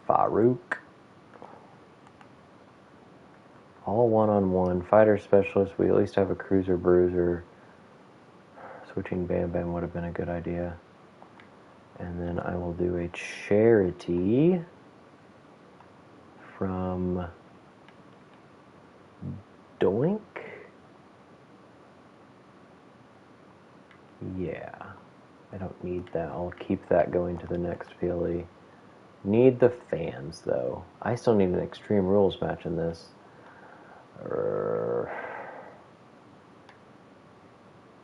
Speaker 1: Farouk. All one-on-one. Fighter specialist. We at least have a cruiser bruiser. Switching Bam Bam would have been a good idea. And then I will do a charity from Doink. Yeah. I don't need that. I'll keep that going to the next PLE. Need the fans, though. I still need an Extreme Rules match in this.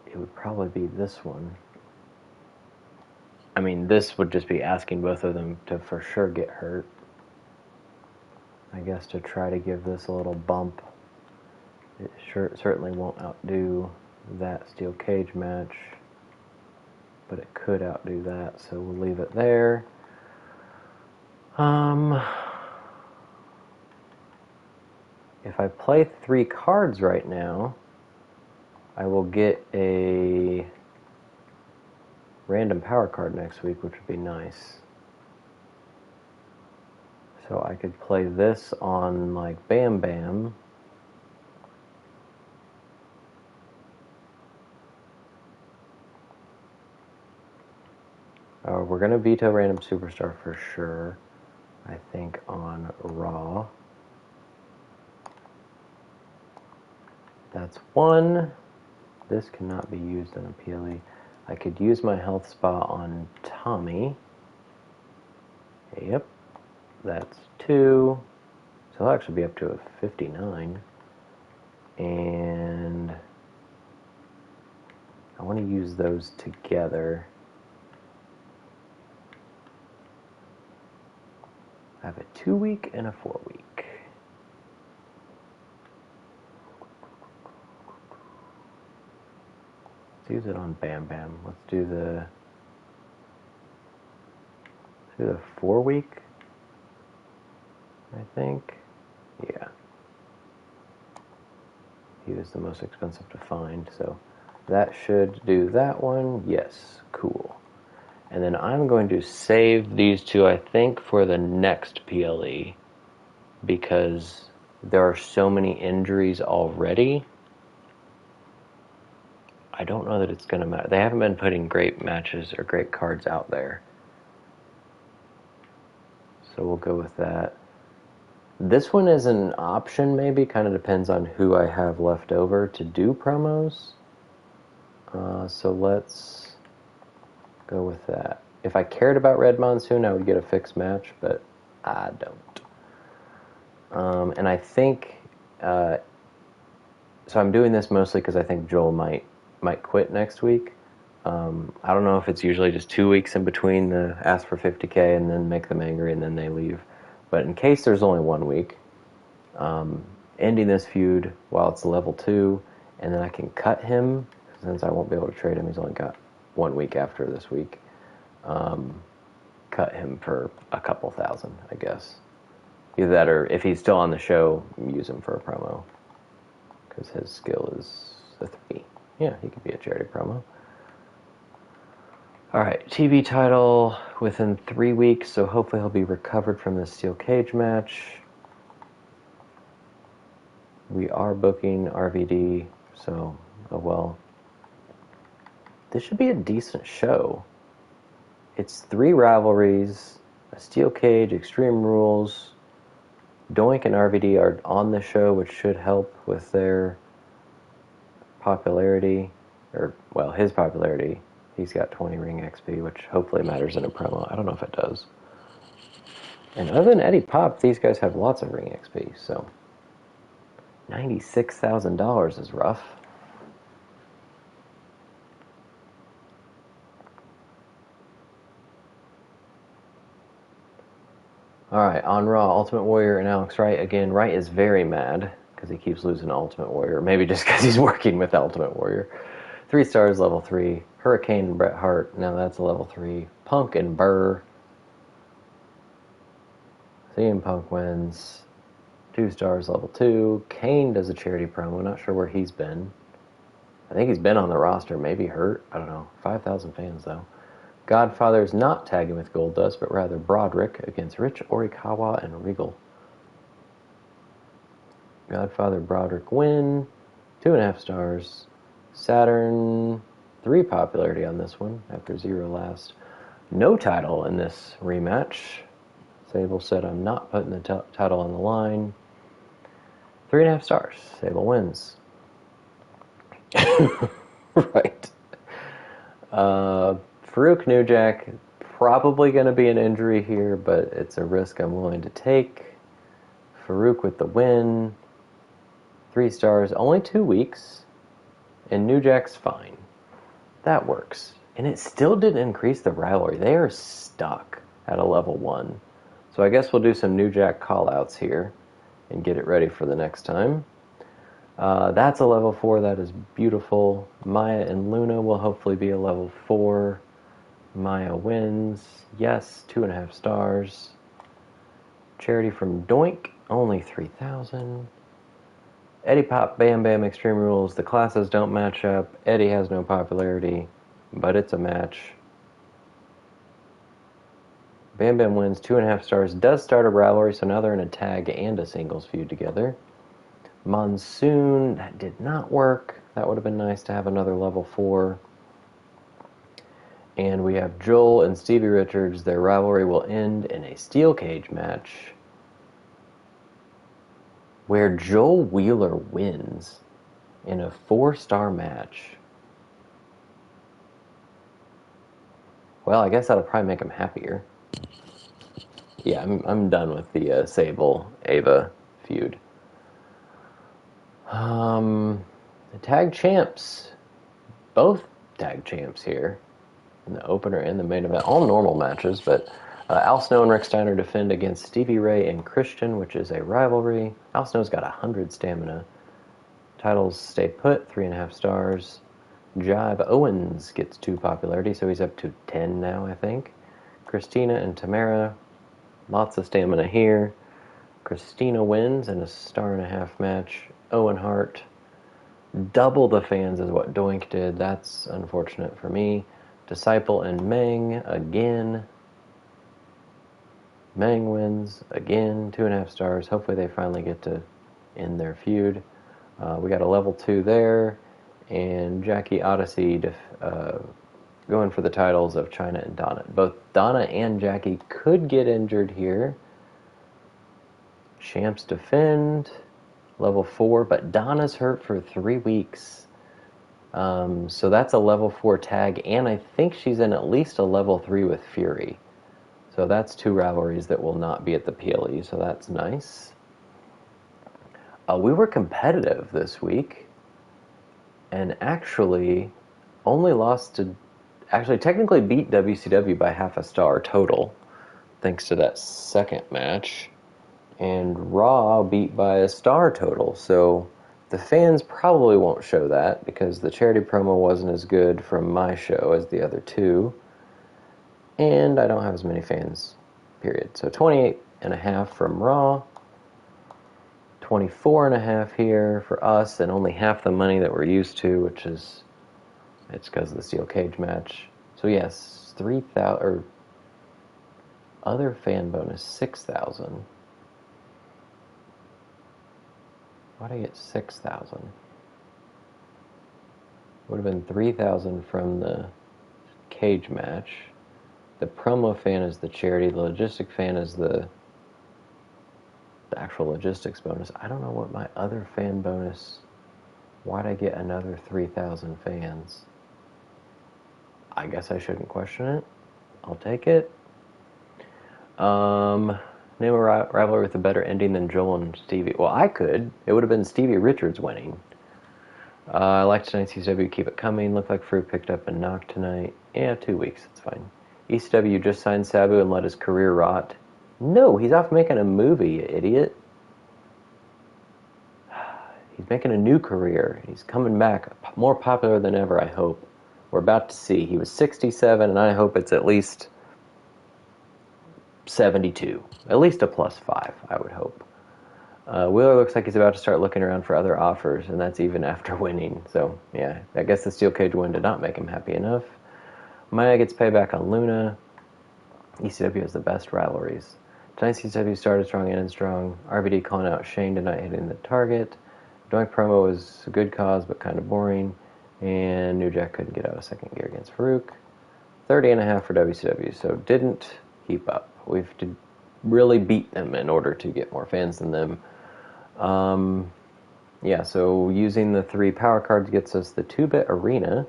Speaker 1: It would probably be this one. I mean, this would just be asking both of them to for sure get hurt. I guess to try to give this a little bump. It certainly won't outdo that steel cage match, but it could outdo that, so we'll leave it there. If I play 3 cards right now, I will get a random power card next week, which would be nice. So I could play this on, like, Bam Bam. We're going to veto Random Superstar for sure, I think, on Raw. That's 1. This cannot be used on a PLE. I could use my health spa on Tommy. Yep. That's 2. So I'll actually be up to a 59. And I want to use those together. I have a 2-week and a 4-week. Let's use it on Bam Bam. Let's do the 4-week, I think. Yeah. He was the most expensive to find, so that should do that one. Yes, cool. And then I'm going to save these 2, I think, for the next PLE, because there are so many injuries already. I don't know that it's going to matter. They haven't been putting great matches or great cards out there. So we'll go with that. This one is an option, maybe. Kind of depends on who I have left over to do promos. So let's go with that. If I cared about Red Monsoon, I would get a fixed match, but I don't. And I think... so I'm doing this mostly because I think Joel might quit next week. I don't know if it's usually just 2 weeks in between the ask for 50K and then make them angry and then they leave. But in case there's only 1 week, ending this feud while it's level 2, and then I can cut him, since I won't be able to trade him. He's only got 1 week after this week. Cut him for a couple thousand, I guess. Either that, or if he's still on the show, use him for a promo, because his skill is a 3. Yeah, he could be a charity promo. Alright, TV title within 3 weeks, so hopefully he'll be recovered from this steel cage match. We are booking RVD, so, oh well. This should be a decent show. It's 3 rivalries, a steel cage, Extreme Rules. Doink and RVD are on the show, which should help with their popularity, or, well, his popularity, he's got 20 ring XP, which hopefully matters in a promo. I don't know if it does. And other than Eddie Pop, these guys have lots of ring XP, so $96,000 is rough. Alright, on Raw, Ultimate Warrior and Alex Wright. Again, Wright is very mad because he keeps losing to Ultimate Warrior. Maybe just because he's working with Ultimate Warrior. 3 stars, level 3. Hurricane and Bret Hart. Now that's a level 3. Punk and Burr. CM Punk wins. 2 stars, level 2. Kane does a charity promo. Not sure where he's been. I think he's been on the roster. Maybe hurt. I don't know. 5,000 fans, though. Godfather's not tagging with Goldust, but rather Broderick against Rich Orikawa and Regal. Godfather, Broderick win. 2.5 stars. Saturn, 3 popularity on this one after 0 last. No title in this rematch. Sable said, I'm not putting the title on the line. 3.5 stars. Sable wins. Right. Farouk New Jack, probably going to be an injury here, but it's a risk I'm willing to take. Farouk with the win. 3 stars, only 2 weeks, and New Jack's fine. That works. And it still didn't increase the rivalry. They are stuck at a level 1. So I guess we'll do some New Jack callouts here and get it ready for the next time. That's a level 4. That is beautiful. Maya and Luna will hopefully be a level 4. Maya wins. Yes, 2.5 stars. Charity from Doink, only 3,000. Eddie Pop, Bam Bam, Extreme Rules. The classes don't match up. Eddie has no popularity, but it's a match. Bam Bam wins, 2.5 stars. Does start a rivalry, so now they're in a tag and a singles feud together. Monsoon, that did not work. That would have been nice to have another level 4. And we have Joel and Stevie Richards. Their rivalry will end in a steel cage match where Joel Wheeler wins in a 4-star match. Well, I guess that'll probably make him happier. Yeah, I'm done with the Sable Ava feud. The tag champs, both tag champs here in the opener and the main event, all normal matches, but Al Snow and Rick Steiner defend against Stevie Ray and Christian, which is a rivalry. Al Snow's got 100 stamina. Titles stay put, 3.5 stars. Jive Owens gets 2 popularity, so he's up to 10 now, I think. Christina and Tamara, lots of stamina here. Christina wins in a 1.5-star match. Owen Hart, double the fans is what Doink did. That's unfortunate for me. Disciple and Meng again. Meng wins again, 2.5 stars. Hopefully they finally get to end their feud. We got a level 2 there, and Jackie Odyssey going for the titles of Chyna and Donna. Both Donna and Jackie could get injured here. Champs defend, level 4, but Donna's hurt for 3 weeks. So that's a level 4 tag, and I think she's in at least a level 3 with Fury. So that's 2 rivalries that will not be at the PLE, so that's nice. We were competitive this week, and actually technically beat WCW by 0.5 star total, thanks to that second match. And Raw beat by 1 star total, so the fans probably won't show that because the charity promo wasn't as good from my show as the other 2. And I don't have as many fans, period. So 28.5 from Raw, 24.5 here for us, and only half the money that we're used to, which is, it's because of the steel cage match. So yes, 3,000, or other fan bonus, 6,000. Why'd I get 6,000? Would have been 3,000 from the cage match. The promo fan is the charity. The logistic fan is the actual logistics bonus. I don't know what my other fan bonus Why'd I get another 3,000 fans? I guess I shouldn't question it. I'll take it. Name a rivalry with a better ending than Joel and Stevie. Well, I could. It would have been Stevie Richards winning. I like tonight's ECW. Keep it coming. Looked like Fruit picked up a knock tonight. Yeah, 2 weeks. It's fine. ECW just signed Sabu and let his career rot. No, he's off making a movie, you idiot. He's making a new career. He's coming back, more popular than ever, I hope. We're about to see. He was 67, and I hope it's at least 72. At least a +5, I would hope. Wheeler looks like he's about to start looking around for other offers, and that's even after winning. So, yeah, I guess the Steel Cage win did not make him happy enough. Maya gets payback on Luna. ECW has the best rivalries. Tonight's ECW started strong and ended strong. RVD calling out Shane tonight hitting the target. Doink promo was a good cause, but kind of boring. And New Jack couldn't get out of second gear against Farouk. 30.5 for WCW, so didn't keep up. We've to really beat them in order to get more fans than them. Yeah, so using the 3 power cards gets us the 2-bit arena,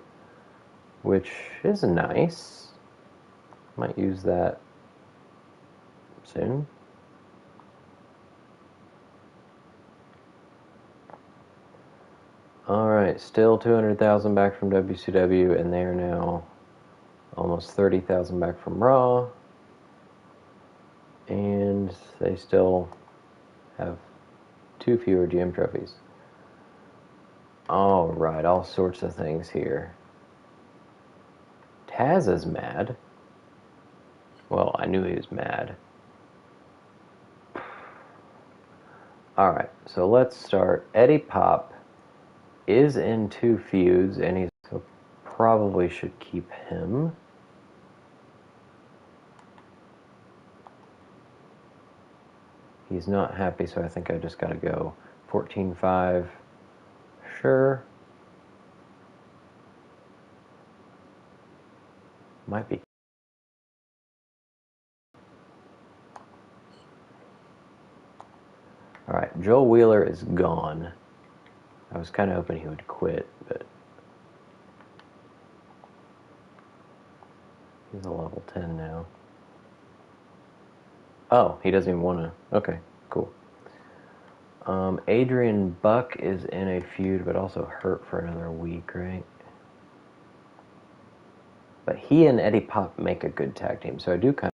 Speaker 1: which is nice. Might use that soon. Alright, still 200,000 back from WCW, and they are now almost 30,000 back from Raw. And they still have 2 fewer GM trophies. Alright, all sorts of things here. Taz is mad. Well, I knew he was mad. Alright, so let's start. Eddie Pop is in 2 feuds, and he so probably should keep him. He's not happy, so I think I just gotta go 14-5. Sure. Might be. Alright, Joel Wheeler is gone. I was kind of hoping he would quit, but he's a level 10 now. Oh, he doesn't even want to. Okay, cool. Adrian Buck is in a feud, but also hurt for another week, right? But he and Eddie Pop make a good tag team, so I do kind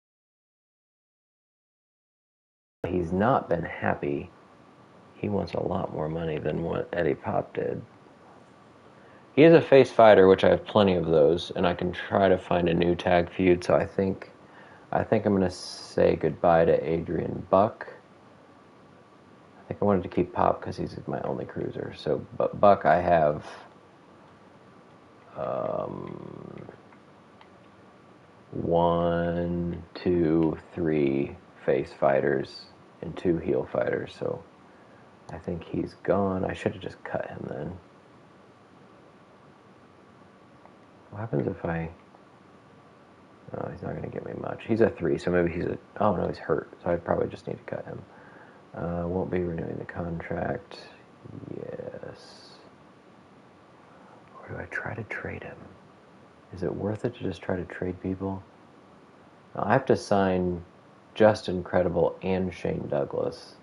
Speaker 1: of... He's not been happy. He wants a lot more money than what Eddie Pop did. He is a face fighter, which I have plenty of those, and I can try to find a new tag feud, so I think I'm going to say goodbye to Adrian Buck. I think I wanted to keep Pop because he's my only cruiser. So, but Buck, I have 1, 2, 3 face fighters and 2 heel fighters. So I think he's gone. I should have just cut him then. What happens if I... Oh, he's not going to get me much. He's a 3, so maybe he's a... Oh, no, he's hurt, so I probably just need to cut him. Won't be renewing the contract. Yes. Or do I try to trade him? Is it worth it to just try to trade people? No, I have to sign Justin Credible and Shane Douglas.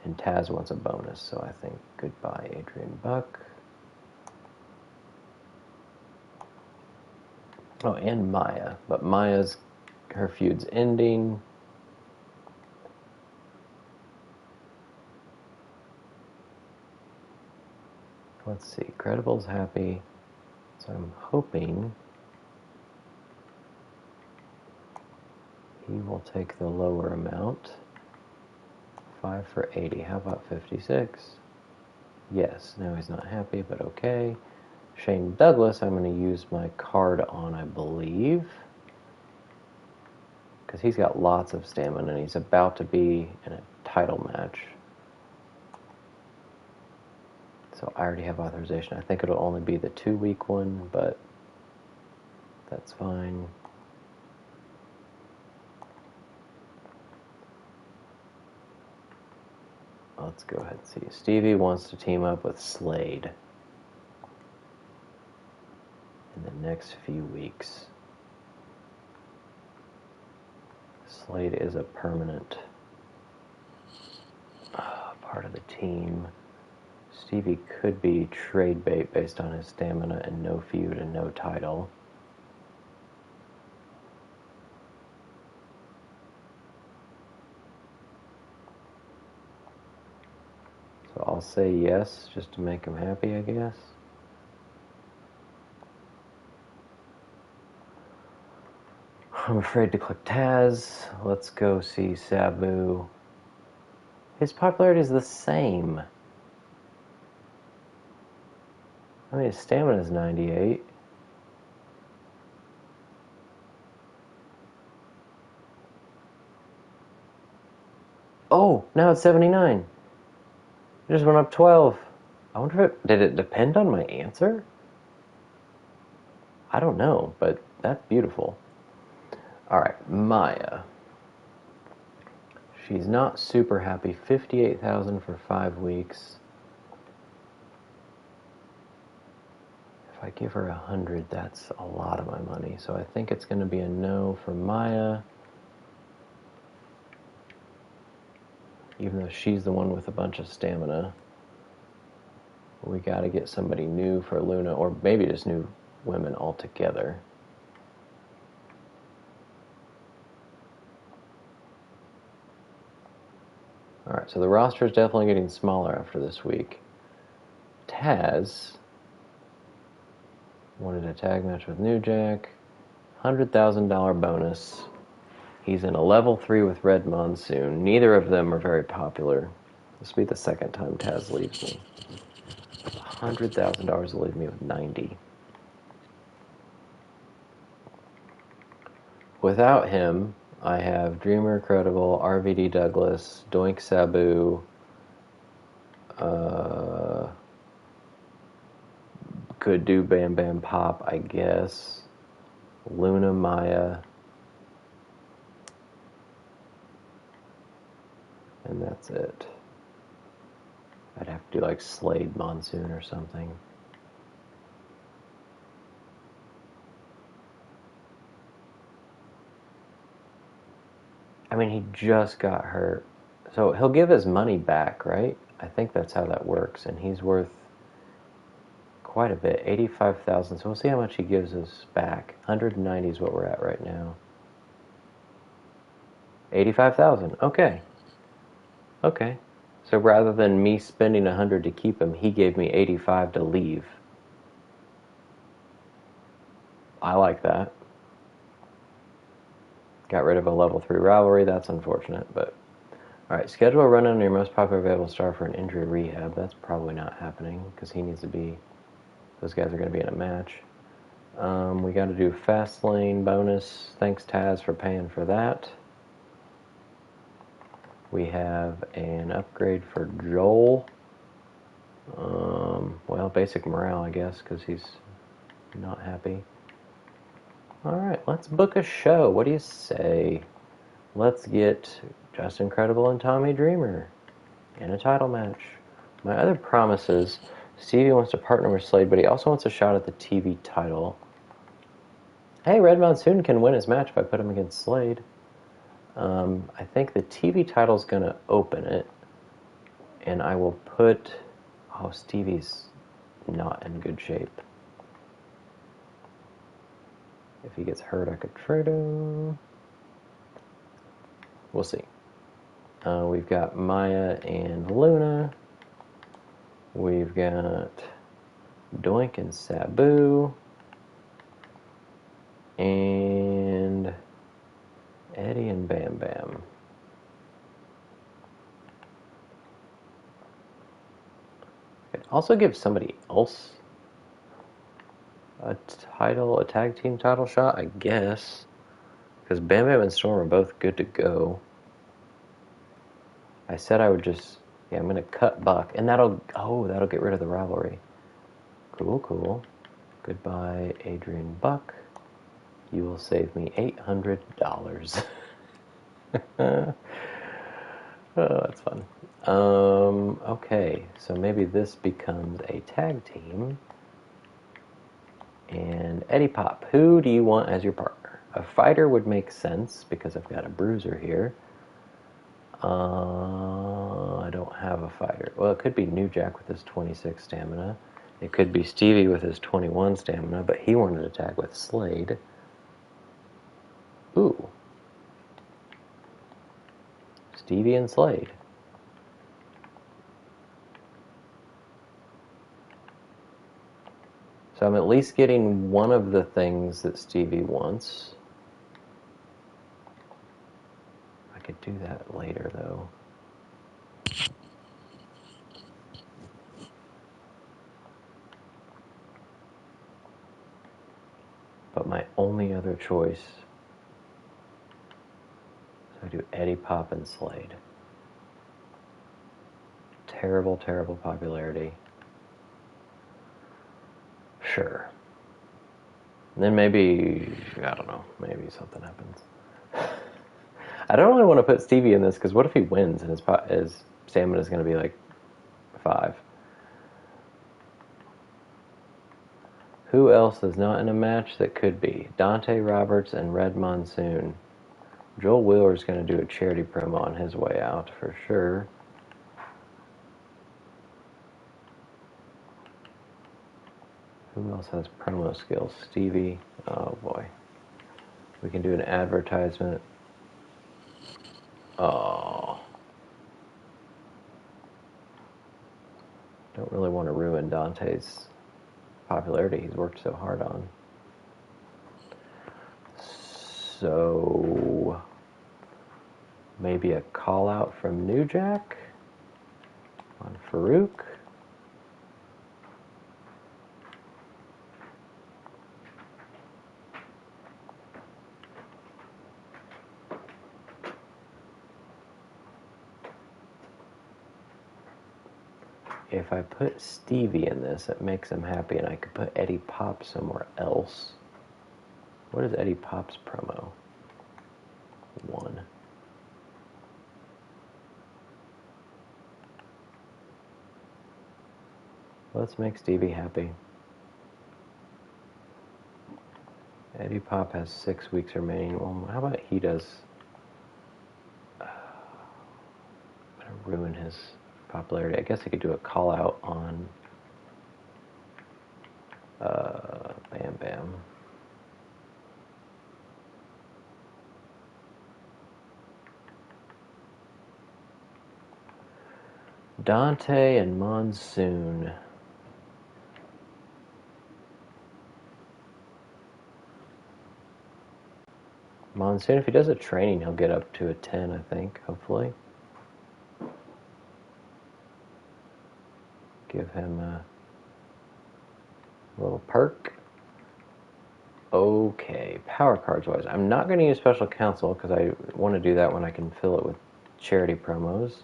Speaker 1: And Taz wants a bonus, so I think goodbye, Adrian Buck. Oh, and Maya. But her feud's ending. Let's see. Credible's happy. So I'm hoping he will take the lower amount. 5 for 80. How about 56? Yes. Now he's not happy, but okay. Shane Douglas, I'm going to use my card on, I believe. Because he's got lots of stamina, and he's about to be in a title match. So I already have authorization. I think it'll only be the 2-week one, but that's fine. let's go ahead and see. Stevie wants to team up with Slade in the next few weeks. Slade is a permanent part of the team. Stevie could be trade bait based on his stamina and no feud and no title. So I'll say yes, just to make him happy, I guess. I'm afraid to click Taz. Let's go see Sabu. His popularity is the same. I mean, his stamina is 98. Oh, now it's 79. It just went up 12. I wonder if did it depend on my answer? I don't know, but that's beautiful. Alright, Maya. She's not super happy. 58,000 for 5 weeks. If I give her 100, that's a lot of my money. So I think it's going to be a no for Maya. Even though she's the one with a bunch of stamina. We got to get somebody new for Luna, or maybe just new women altogether. Alright, so the roster is definitely getting smaller after this week. Taz wanted a tag match with New Jack. $100,000 bonus. He's in a level 3 with Red Monsoon. Neither of them are very popular. This will be the second time Taz leaves me. $100,000 will leave me with 90. Without him, I have Dreamer Credible, RVD Douglas, Doink Sabu, could do Bam Bam Pop, I guess, Luna Maya, and that's it. I'd have to do like Slade Monsoon or something. I mean, he just got hurt. So he'll give his money back, right? I think that's how that works. And he's worth quite a bit, 85,000. So we'll see how much he gives us back. 190 is what we're at right now. 85,000. Okay. Okay. So rather than me spending 100 to keep him, he gave me 85 to leave. I like that. Got rid of a level 3 rivalry. That's unfortunate, but... Alright, schedule a run on your most popular available star for an injury rehab. That's probably not happening, because he needs to be... Those guys are going to be in a match. We got to do Fastlane bonus. Thanks, Taz, for paying for that. We have an upgrade for Joel. Well, basic morale, I guess, because he's not happy. Alright, let's book a show. What do you say? Let's get Justin Credible and Tommy Dreamer in a title match. My other promises, Stevie wants to partner with Slade, but he also wants a shot at the TV title. Hey, Red Monsoon can win his match if I put him against Slade. I think the TV title's going to open it, and I will put... Oh, Stevie's not in good shape. If he gets hurt, I could trade him. We'll see. We've got Maya and Luna. We've got Doink and Sabu. And Eddie and Bam Bam. Could also give somebody else a tag team title shot, I guess. Because Bam Bam and Storm are both good to go. I said I would just... Yeah, I'm going to cut Buck. And that'll get rid of the rivalry. Cool, cool. Goodbye, Adrian Buck. You will save me $800. Oh, that's fun. Okay, so maybe this becomes a tag team. And Eddie Pop, who do you want as your partner? A fighter would make sense because I've got a bruiser here. I don't have a fighter. Well, it could be New Jack with his 26 stamina. It could be Stevie with his 21 stamina, but he wanted to tag with Slade. Ooh. Stevie and Slade. So I'm at least getting one of the things that Stevie wants. I could do that later, though. But my only other choice, so I do Eddie Pop and Slade. Terrible, terrible popularity. Sure. And then maybe, I don't know, maybe something happens. I don't really want to put Stevie in this because what if he wins and his stamina is going to be like 5? Who else is not in a match that could be? Dante Roberts and Red Monsoon. Joel Wheeler's going to do a charity promo on his way out for sure. Who else has promo skills? Stevie. Oh boy. We can do an advertisement. Oh. Don't really want to ruin Dante's popularity he's worked so hard on. So maybe a call out from New Jack on Farouk. If I put Stevie in this, it makes him happy, and I could put Eddie Pop somewhere else. What is Eddie Pop's promo? 1. Let's make Stevie happy. Eddie Pop has 6 weeks remaining. Well, how about he does... I'm going to ruin his popularity. I guess I could do a call out on Bam Bam. Dante and Monsoon. Monsoon, if he does a training, he'll get up to a 10, I think, hopefully. Give him a little perk. Okay, power cards wise. I'm not going to use special counsel because I want to do that when I can fill it with charity promos.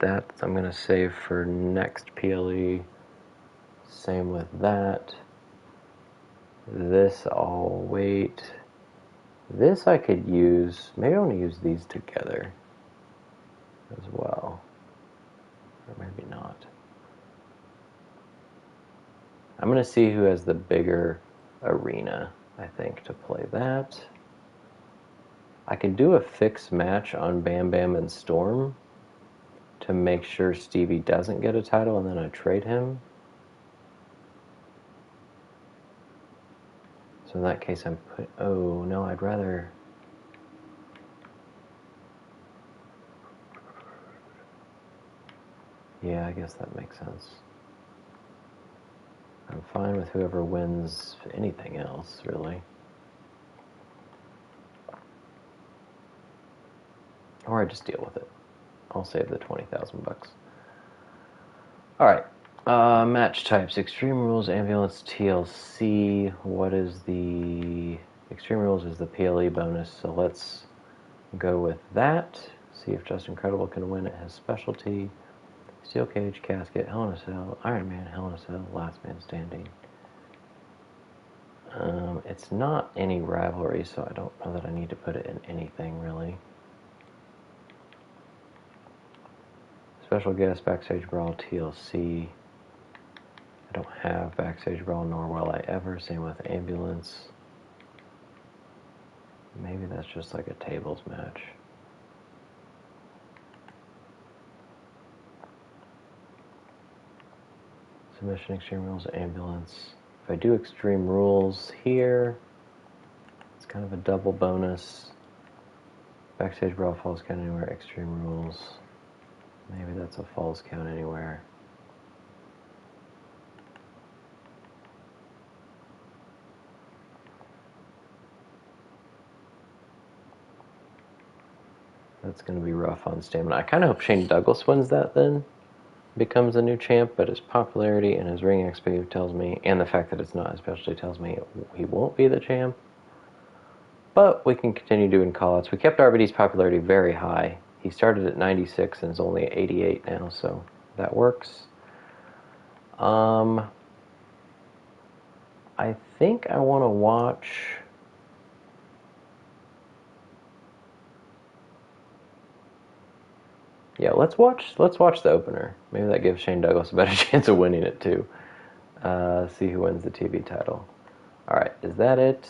Speaker 1: That I'm going to save for next PLE. Same with that. This I'll wait. This I could use. Maybe I want to use these together as well. Or maybe not. I'm going to see who has the bigger arena, I think, to play that. I can do a fixed match on Bam Bam and Storm to make sure Stevie doesn't get a title, and then I trade him. So in that case, I'm put. Oh no, I'd rather. Yeah, I guess that makes sense. I'm fine with whoever wins anything else, really. Or I just deal with it. I'll save the 20,000 bucks. All right. Match types: Extreme Rules, Ambulance, TLC. What is the Extreme Rules? Is the PLE bonus? So let's go with that. See if Just Incredible can win. It has specialty: Steel Cage, Casket, Hell in a Cell, Iron Man, Hell in a Cell, Last Man Standing. It's not any rivalry, so I don't know that I need to put it in anything really. special guest, Backstage Brawl, TLC. I don't have Backstage Brawl, nor will I ever. Same with Ambulance. Maybe that's just like a tables match. Submission, Extreme Rules, Ambulance. If I do Extreme Rules here, it's kind of a double bonus. Backstage Brawl, Falls Count Anywhere, Extreme Rules. Maybe that's a Falls Count Anywhere. That's going to be rough on stamina. I kind of hope Shane Douglas wins that then, becomes a new champ, but his popularity and his ring XP tells me, and the fact that it's not especially tells me he won't be the champ. But we can continue doing call-outs. We kept RVD's popularity very high. He started at 96 and is only at 88 now, so that works. I think I want to watch... Yeah, let's watch the opener. Maybe that gives Shane Douglas a better chance of winning it too. See who wins the TV title. Alright, is that it?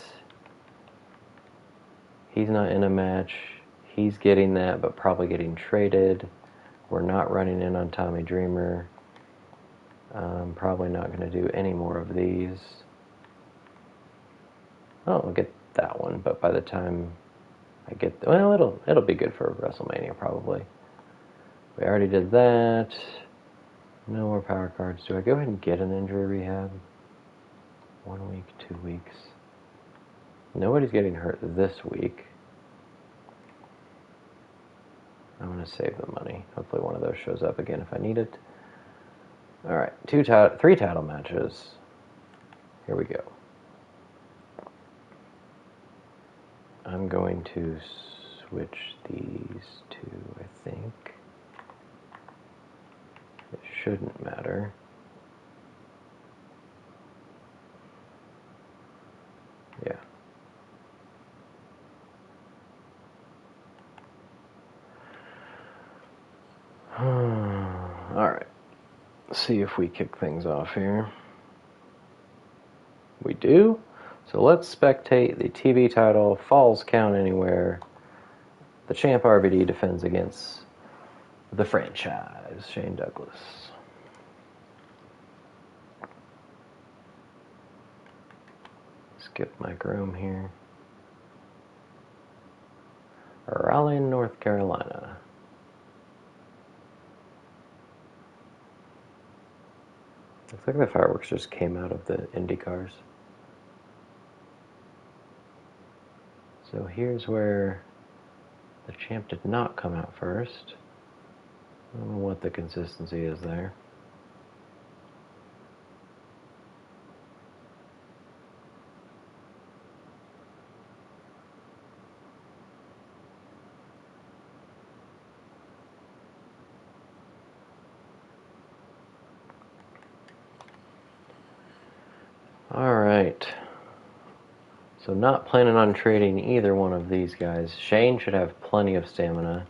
Speaker 1: He's not in a match. He's getting that, but probably getting traded. We're not running in on Tommy Dreamer. Probably not going to do any more of these. Oh, we'll get that one, but by the time I get... Well, it'll be good for WrestleMania, probably. We already did that. No more power cards. Do I go ahead and get an injury rehab? 1 week, 2 weeks. Nobody's getting hurt this week. I'm going to save the money. Hopefully one of those shows up again if I need it. Alright, 3 title matches. Here we go. I'm going to switch these two, I think. It shouldn't matter. Yeah. Alright. See if we kick things off here. We do. So let's spectate the TV title, Falls Count Anywhere. The champ RVD defends against the franchise, Shane Douglas. Skip Mike Rome here. Raleigh, North Carolina. Looks like the fireworks just came out of the Indy cars. So here's where the champ did not come out first. I don't know what the consistency is there. Alright. So not planning on trading either one of these guys. Shane should have plenty of stamina.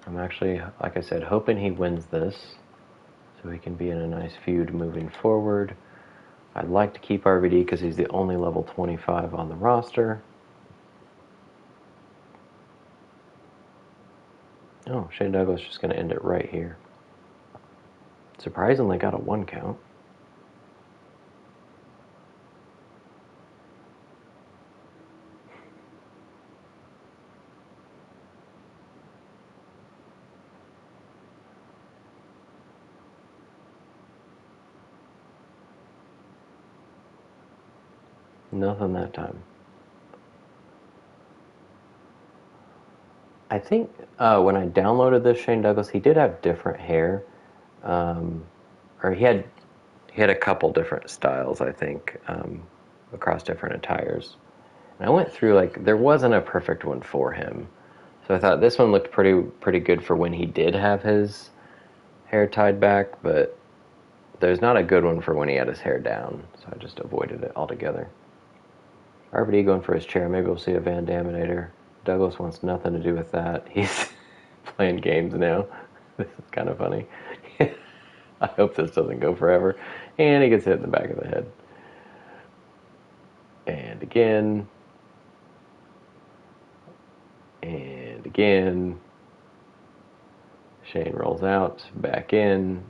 Speaker 1: I'm actually, like I said, hoping he wins this so he can be in a nice feud moving forward. I'd like to keep RVD because he's the only level 25 on the roster. Oh, Shane Douglas is just going to end it right here. Surprisingly got a 1 count. Nothing that time. I think when I downloaded this Shane Douglas, he did have different hair, or he had a couple different styles, I think, across different attires. And I went through, like, there wasn't a perfect one for him, so I thought this one looked pretty good for when he did have his hair tied back, but there's not a good one for when he had his hair down, so I just avoided it altogether. RVD going for his chair. Maybe we'll see a Van Daminator. Douglas wants nothing to do with that. He's playing games now. This is kind of funny. I hope this doesn't go forever. And he gets hit in the back of the head. And again. And again. Shane rolls out, back in,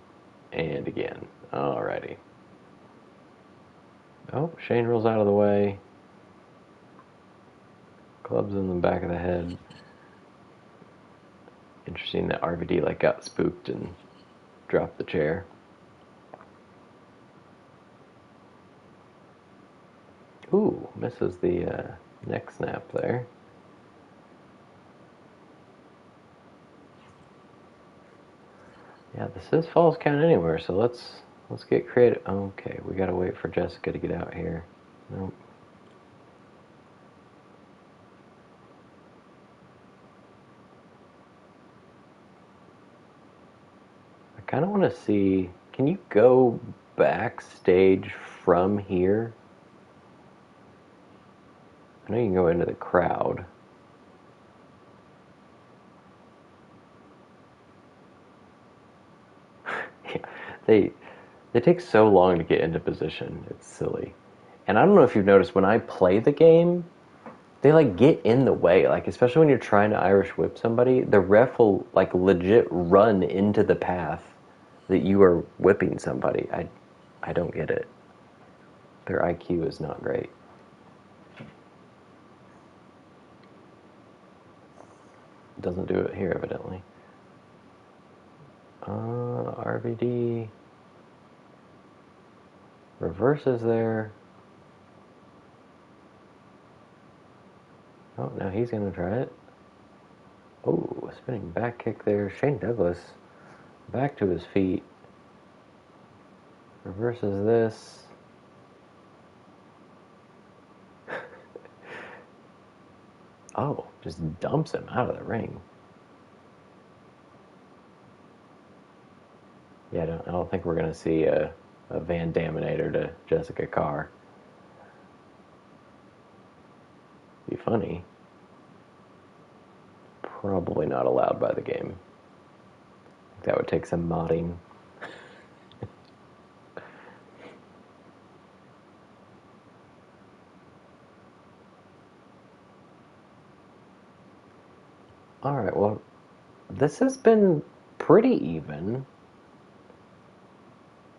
Speaker 1: and again. Alrighty. Oh, Shane rolls out of the way. Clubs in the back of the head. Interesting that RVD got spooked and dropped the chair. Ooh, misses the neck snap there. Yeah, this is Falls Count Anywhere, so let's get creative. Okay, we gotta wait for Jessica to get out here. Nope. I kind of want to see. Can you go backstage from here? I know you can go into the crowd. Yeah, they take so long to get into position. It's silly. And I don't know if you've noticed when I play the game, they get in the way. Especially when you're trying to Irish whip somebody, the ref will legit run into the path that you are whipping somebody. I don't get it. Their IQ is not great. Doesn't do it here, evidently. RVD reverses there. Oh, now he's going to try it. Oh, a spinning back kick there. Shane Douglas back to his feet. Reverses this. Oh, just dumps him out of the ring. Yeah, I don't think we're going to see a Van Daminator to Jessica Carr. Be funny. Probably not allowed by the game. That would take some modding. Alright, well, this has been pretty even.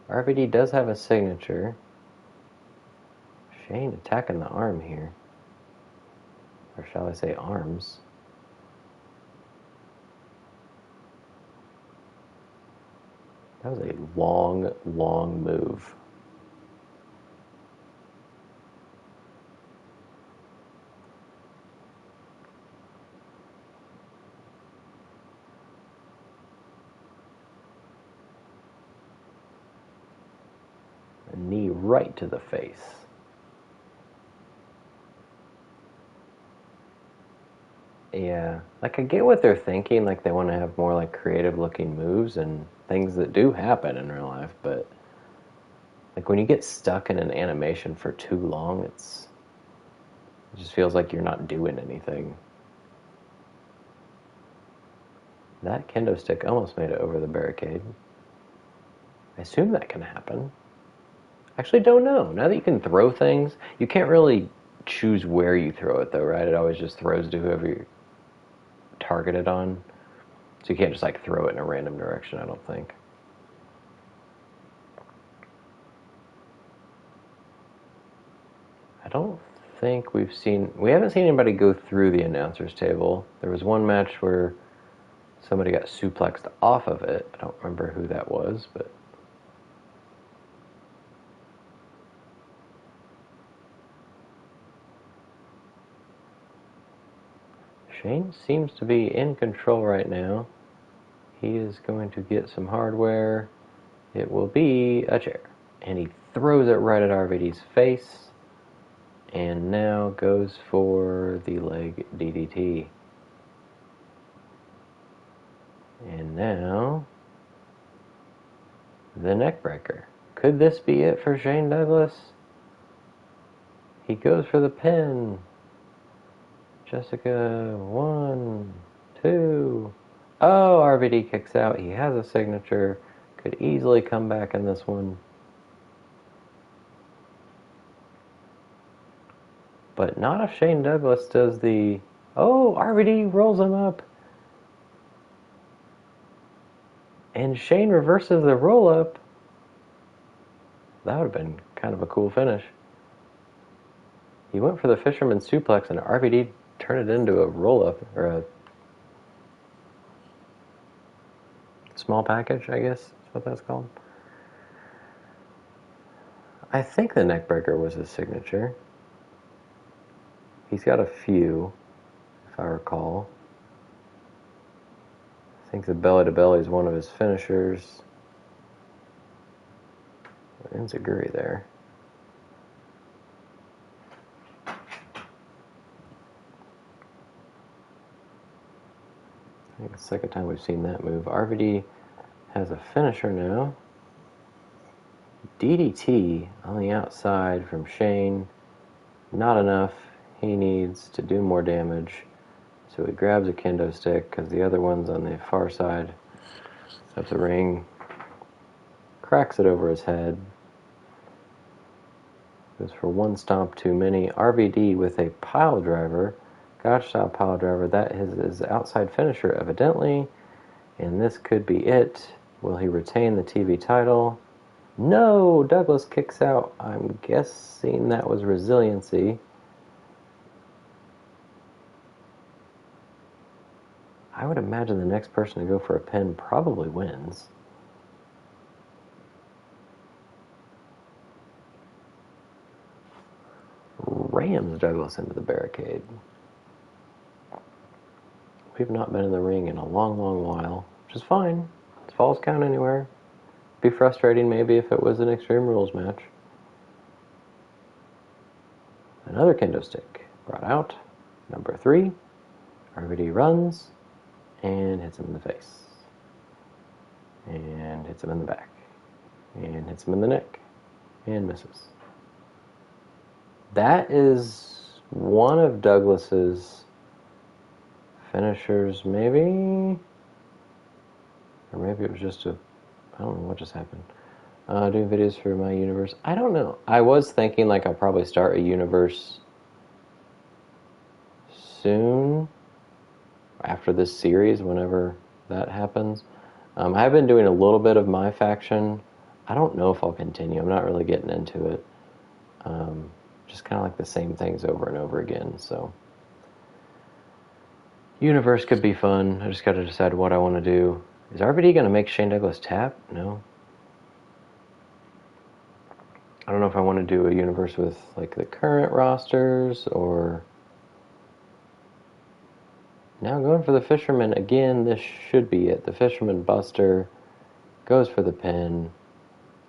Speaker 1: RVD does have a signature. Shane attacking the arm here. Or shall I say arms. That was a long, long move. A knee right to the face. Yeah, I get what they're thinking. They want to have more creative looking moves and things that do happen in real life, but when you get stuck in an animation for too long, it just feels like you're not doing anything. That kendo stick almost made it over the barricade. I assume that can happen. Actually, don't know. Now that you can throw things, you can't really choose where you throw it, though, right? It always just throws to whoever you're targeted on. So you can't just throw it in a random direction, I don't think. I don't think we haven't seen anybody go through the announcer's table. There was one match where somebody got suplexed off of it. I don't remember who that was, but Shane seems to be in control right now. He is going to get some hardware. It will be a chair. And he throws it right at RVD's face. And now goes for the leg DDT. And now the neck breaker. Could this be it for Shane Douglas? He goes for the pin. Jessica, 1, 2. Oh, RVD kicks out. He has a signature. Could easily come back in this one. But not if Shane Douglas does the... Oh, RVD rolls him up. And Shane reverses the roll-up. That would have been kind of a cool finish. He went for the fisherman suplex, and RVD turned it into a roll-up, or a small package, I guess is what that's called. I think the neckbreaker was his signature. He's got a few, if I recall. I think the belly-to-belly is one of his finishers. Enziguri there. I think it's the second time we've seen that move. RVD has a finisher now. DDT on the outside from Shane. Not enough. He needs to do more damage. So he grabs a kendo stick because the other one's on the far side of the ring. Cracks it over his head. Goes for one stomp too many. RVD with a pile driver. Gotch style pile driver. That is his outside finisher, evidently. And this could be it. Will he retain the TV title? No! Douglas kicks out. I'm guessing that was resiliency. I would imagine the next person to go for a pin probably wins. Rams Douglas into the barricade. We've not been in the ring in a long, long while, which is fine. Falls count anywhere. Be frustrating maybe if it was an Extreme Rules match. Another kendo stick brought out. Number 3. RVD runs and hits him in the face. And hits him in the back. And hits him in the neck. And misses. That is one of Douglas's finishers, maybe? Or maybe it was just a... I don't know what just happened. Doing videos for my universe. I don't know. I was thinking like I'll probably start a universe soon. After this series, whenever that happens. I've been doing a little bit of my faction. I don't know if I'll continue. I'm not really getting into it. Just kind of like the same things over and over again. So universe could be fun. I just got to decide what I want to do. Is RVD going to make Shane Douglas tap? No. I don't know if I want to do a universe with like the current rosters or... Now going for the Fisherman again. This should be it. The Fisherman Buster goes for the pin.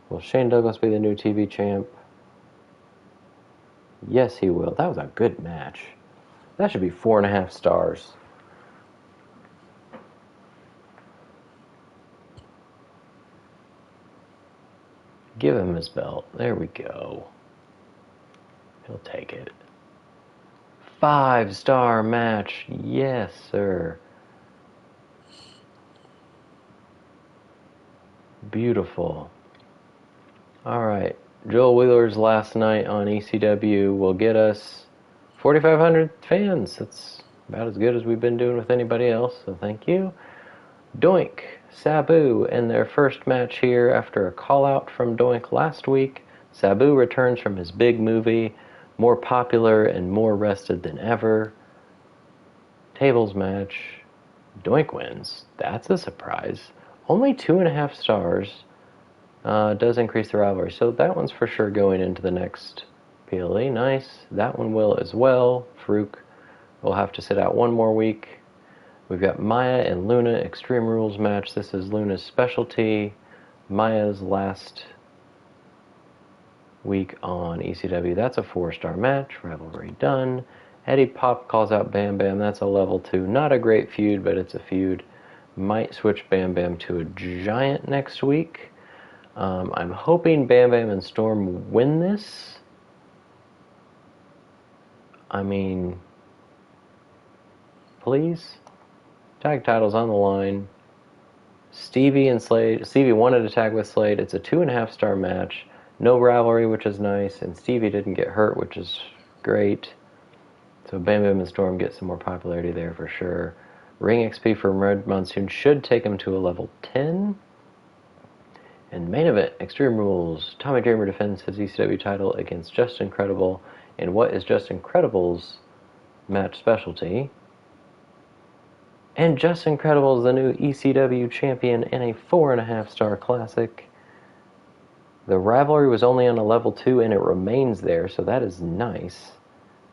Speaker 1: Will Shane Douglas be the new TV champ? Yes, he will. That was a good match. That should be 4.5 stars. Give him his belt. There we go. He'll take it. 5-star match. Yes, sir. Beautiful. Alright. Joel Wheeler's last night on ECW will get us 4,500 fans. That's about as good as we've been doing with anybody else, so thank you. Doink, Sabu in their first match here after a call-out from Doink last week. Sabu returns from his big movie, more popular and more rested than ever. Tables match. Doink wins. That's a surprise. Only 2.5 stars. Does increase the rivalry. So that one's for sure going into the next PLE. Nice. That one will as well. Farouk will have to sit out one more week. We've got Maya and Luna Extreme Rules match. This is Luna's specialty. Maya's last week on ECW. That's a 4-star match. Rivalry done. Eddie Pop calls out Bam Bam. That's a level 2. Not a great feud, but it's a feud. Might switch Bam Bam to a Giant next week. I'm hoping Bam Bam and Storm win this. I mean, please. Tag titles on the line. Stevie and Slade. Stevie wanted to tag with Slade. It's a 2.5-star match. No rivalry, which is nice, and Stevie didn't get hurt, which is great. So Bam Bam and Storm get some more popularity there for sure. Ring XP from Red Monsoon should take him to a level 10. And main event, Extreme Rules. Tommy Dreamer defends his ECW title against Just Incredible. And what is Just Incredible's match specialty? And Just Incredible is the new ECW champion in a 4.5-star classic. The rivalry was only on a level 2 and it remains there, so that is nice.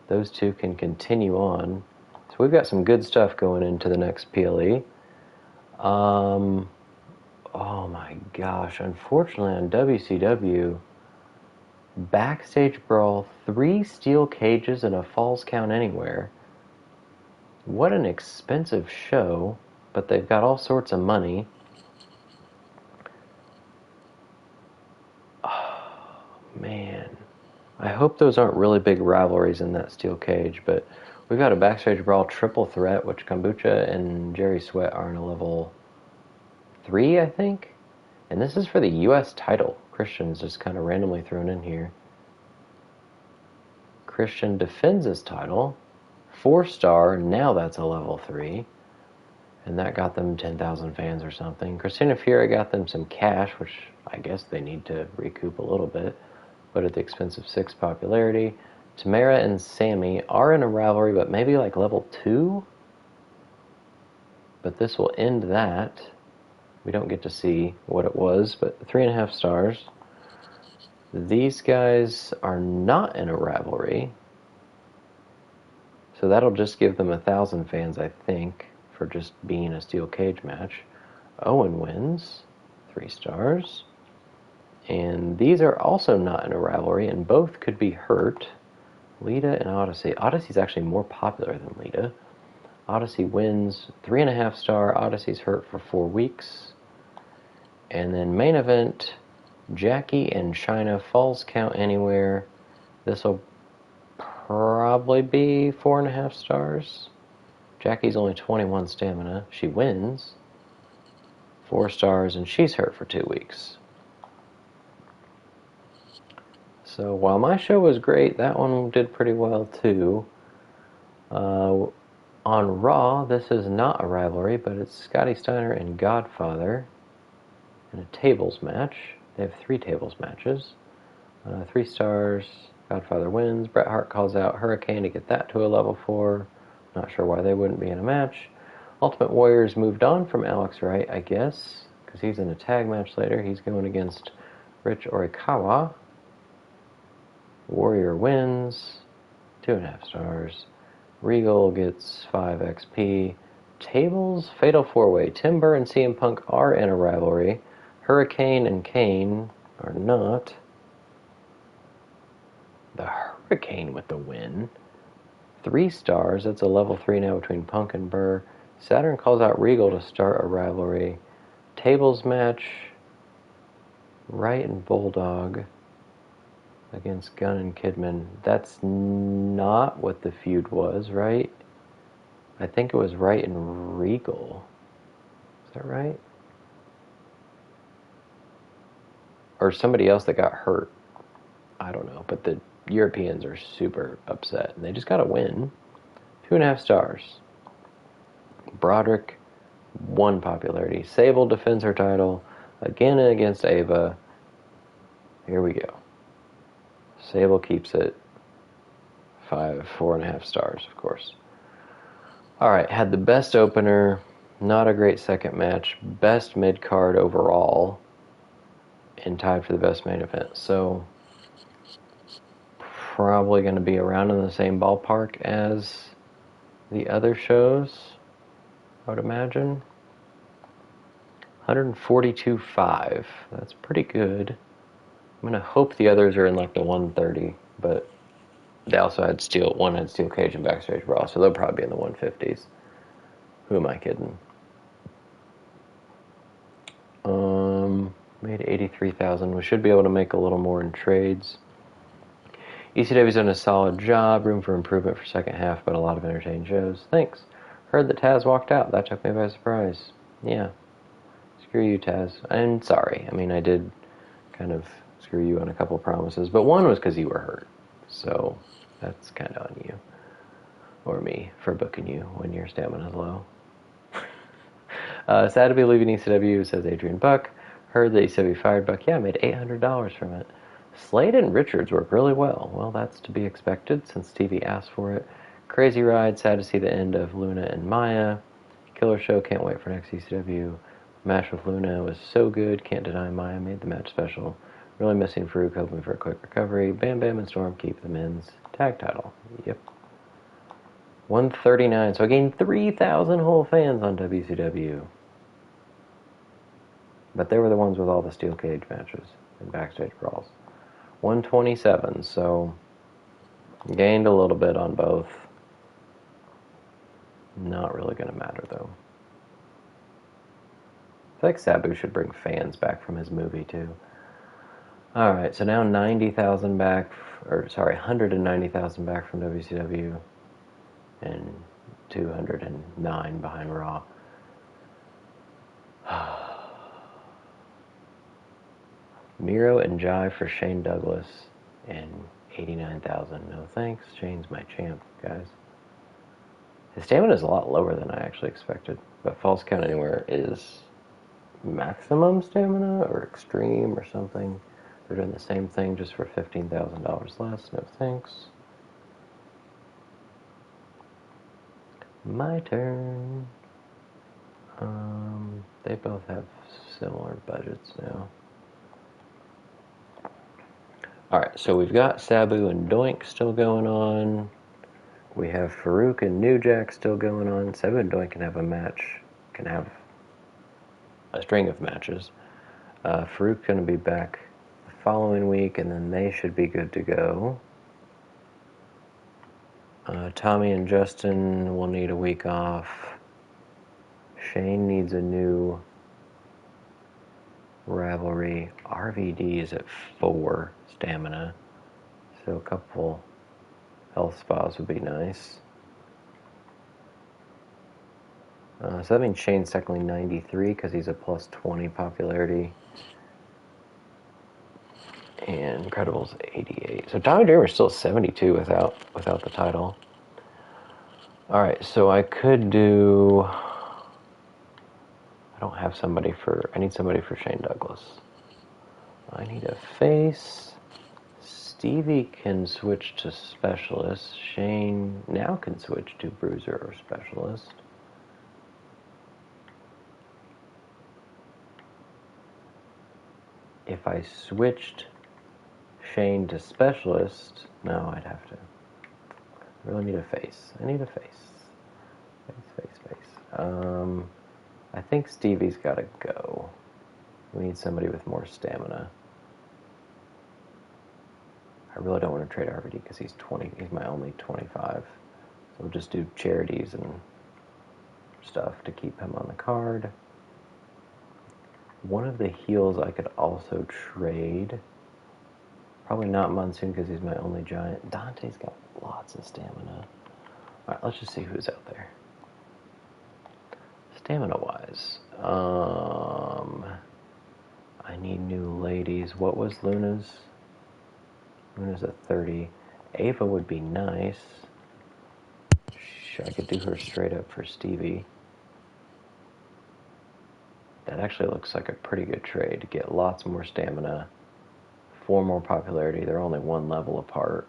Speaker 1: Those two can continue on. So we've got some good stuff going into the next PLE. Oh my gosh, unfortunately on WCW, Backstage Brawl, 3 steel cages and a Falls Count Anywhere. What an expensive show, but they've got all sorts of money. Oh, man. I hope those aren't really big rivalries in that steel cage, but we've got a Backstage Brawl triple threat, which Kombucha and Jerry Sweat are in a level 3, I think? And this is for the U.S. title. Christian's just kind of randomly thrown in here. Christian defends his title. 4-star, now that's a level 3. And that got them 10,000 fans or something. Christina Fury got them some cash, which I guess they need to recoup a little bit, but at the expense of 6 popularity. Tamara and Sammy are in a rivalry, but maybe like level 2? But this will end that. We don't get to see what it was, but 3.5 stars. These guys are not in a rivalry. So that'll just give them 1,000 fans, I think, for just being a steel cage match. Owen wins, 3 stars. And these are also not in a rivalry, and both could be hurt. Lita and Odyssey. Odyssey's actually more popular than Lita. Odyssey wins, 3.5 star. Odyssey's hurt for 4 weeks. And then main event, Jackie and Chyna, Falls Count Anywhere. This will probably be 4.5 stars. Jackie's only 21 stamina. She wins. 4 stars, and she's hurt for 2 weeks. So while my show was great, that one did pretty well too. On Raw, this is not a rivalry, but it's Scotty Steiner and Godfather in a tables match. They have 3 tables matches. 3 stars. Godfather wins. Bret Hart calls out Hurricane to get that to a level 4. Not sure why they wouldn't be in a match. Ultimate Warrior's moved on from Alex Wright, I guess, because he's in a tag match later. He's going against Rich Orikawa. Warrior wins. 2.5 stars. Regal gets 5 XP. Tables, Fatal 4-Way. Timber and CM Punk are in a rivalry. Hurricane and Kane are not. The Hurricane with the win. 3 stars. That's a level 3 now between Punk and Burr. Saturn calls out Regal to start a rivalry. Tables match. Wright and Bulldog against Gunn and Kidman. That's not what the feud was, right? I think it was Wright and Regal. Is that right? Or somebody else that got hurt. I don't know, but the Europeans are super upset, and they just got a win. 2.5 stars. Broderick, 1 popularity. Sable defends her title again against Ava. Here we go. Sable keeps it. 4.5 stars, of course. Alright, had the best opener, not a great second match, best mid-card overall, and tied for the best main event. So probably going to be around in the same ballpark as the other shows, I would imagine. 142.5. That's pretty good. I'm going to hope the others are in like the 130, but they also had one had Steel Cage and Backstage Brawl, so they'll probably be in the 150s. Who am I kidding? Made 83,000. We should be able to make a little more in trades. ECW's done a solid job. Room for improvement for second half, but a lot of entertaining shows. Thanks. Heard that Taz walked out. That took me by surprise. Yeah. Screw you, Taz. I'm sorry. I mean, I did kind of screw you on a couple promises, but one was because you were hurt. So that's kind of on you. Or me for booking you when your stamina's low. Sad to be leaving ECW, says Adrian Buck. Heard that ECW fired Buck. Yeah, I made $800 from it. Slade and Richards work really well. Well, that's to be expected since Stevie asked for it. Crazy ride. Sad to see the end of Luna and Maya. Killer show. Can't wait for next ECW. Match with Luna was so good. Can't deny Maya made the match special. Really missing Farouk. Hoping for a quick recovery. Bam Bam and Storm keep the men's tag title. Yep. 139. So I gained 3,000 whole fans on WCW. But they were the ones with all the steel cage matches and backstage brawls. 127, so gained a little bit on both. Not really going to matter, though. I feel like Sabu should bring fans back from his movie, too. Alright, so now 90,000 back, or sorry, 190,000 back from WCW, and 209 behind Raw. Miro and Jai for Shane Douglas, and 89,000. No thanks. Shane's my champ, guys. His stamina is a lot lower than I actually expected, but False Count Anywhere is maximum stamina or extreme or something. They're doing the same thing just for $15,000 less. No thanks. My turn. They both have similar budgets now. Alright, so we've got Sabu and Doink still going on. We have Farouk and New Jack still going on. Sabu and Doink can have a match, can have a string of matches. Farouk's going to be back the following week, and then they should be good to go. Tommy and Justin will need a week off. Shane needs a new rivalry. RVD is at 4 stamina, so a couple health spas would be nice. So that means Shane's technically 93 because he's a plus 20 popularity. And Incredible's 88. So Tommy Dreamer's still 72 without the title. Alright, so I could do... I don't have somebody for... I need somebody for Shane Douglas. I need a face. Stevie can switch to Specialist. Shane now can switch to Bruiser or Specialist. If I switched Shane to Specialist... No, I'd have to... I really need a face. I need a face. Face. I think Stevie's got to go. We need somebody with more stamina. I really don't want to trade RVD because he's 20. He's my only 25. So we'll just do charities and stuff to keep him on the card. One of the heels I could also trade. Probably not Monsoon because he's my only giant. Dante's got lots of stamina. Alright, let's just see who's out there. Stamina-wise. I need new ladies. What was Luna's? Luna's at 30. Ava would be nice. I could do her straight up for Stevie. That actually looks like a pretty good trade. Get lots more stamina. 4 more popularity. They're only 1 level apart.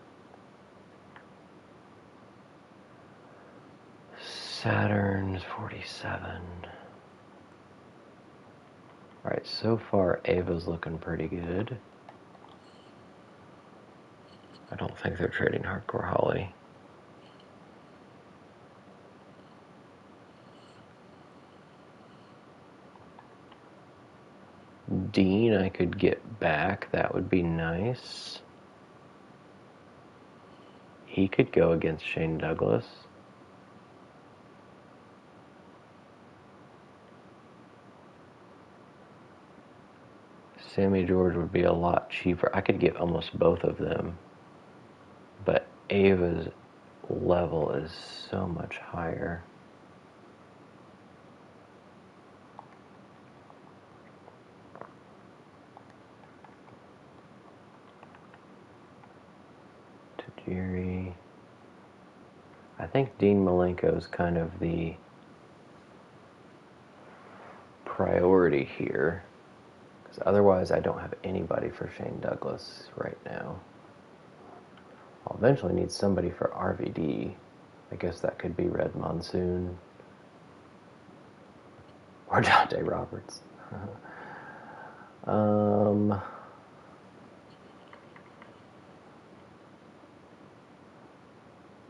Speaker 1: Saturn's 47. Alright, so far Ava's looking pretty good. I don't think they're trading Hardcore Holly. Dean I could get back. That would be nice. He could go against Shane Douglas. Sammy George would be a lot cheaper. I could get almost both of them. But Ava's level is so much higher. Tajiri. I think Dean Malenko is kind of the priority here, because otherwise I don't have anybody for Shane Douglas right now. I'll eventually need somebody for RVD. I guess that could be Red Monsoon or Dante Roberts.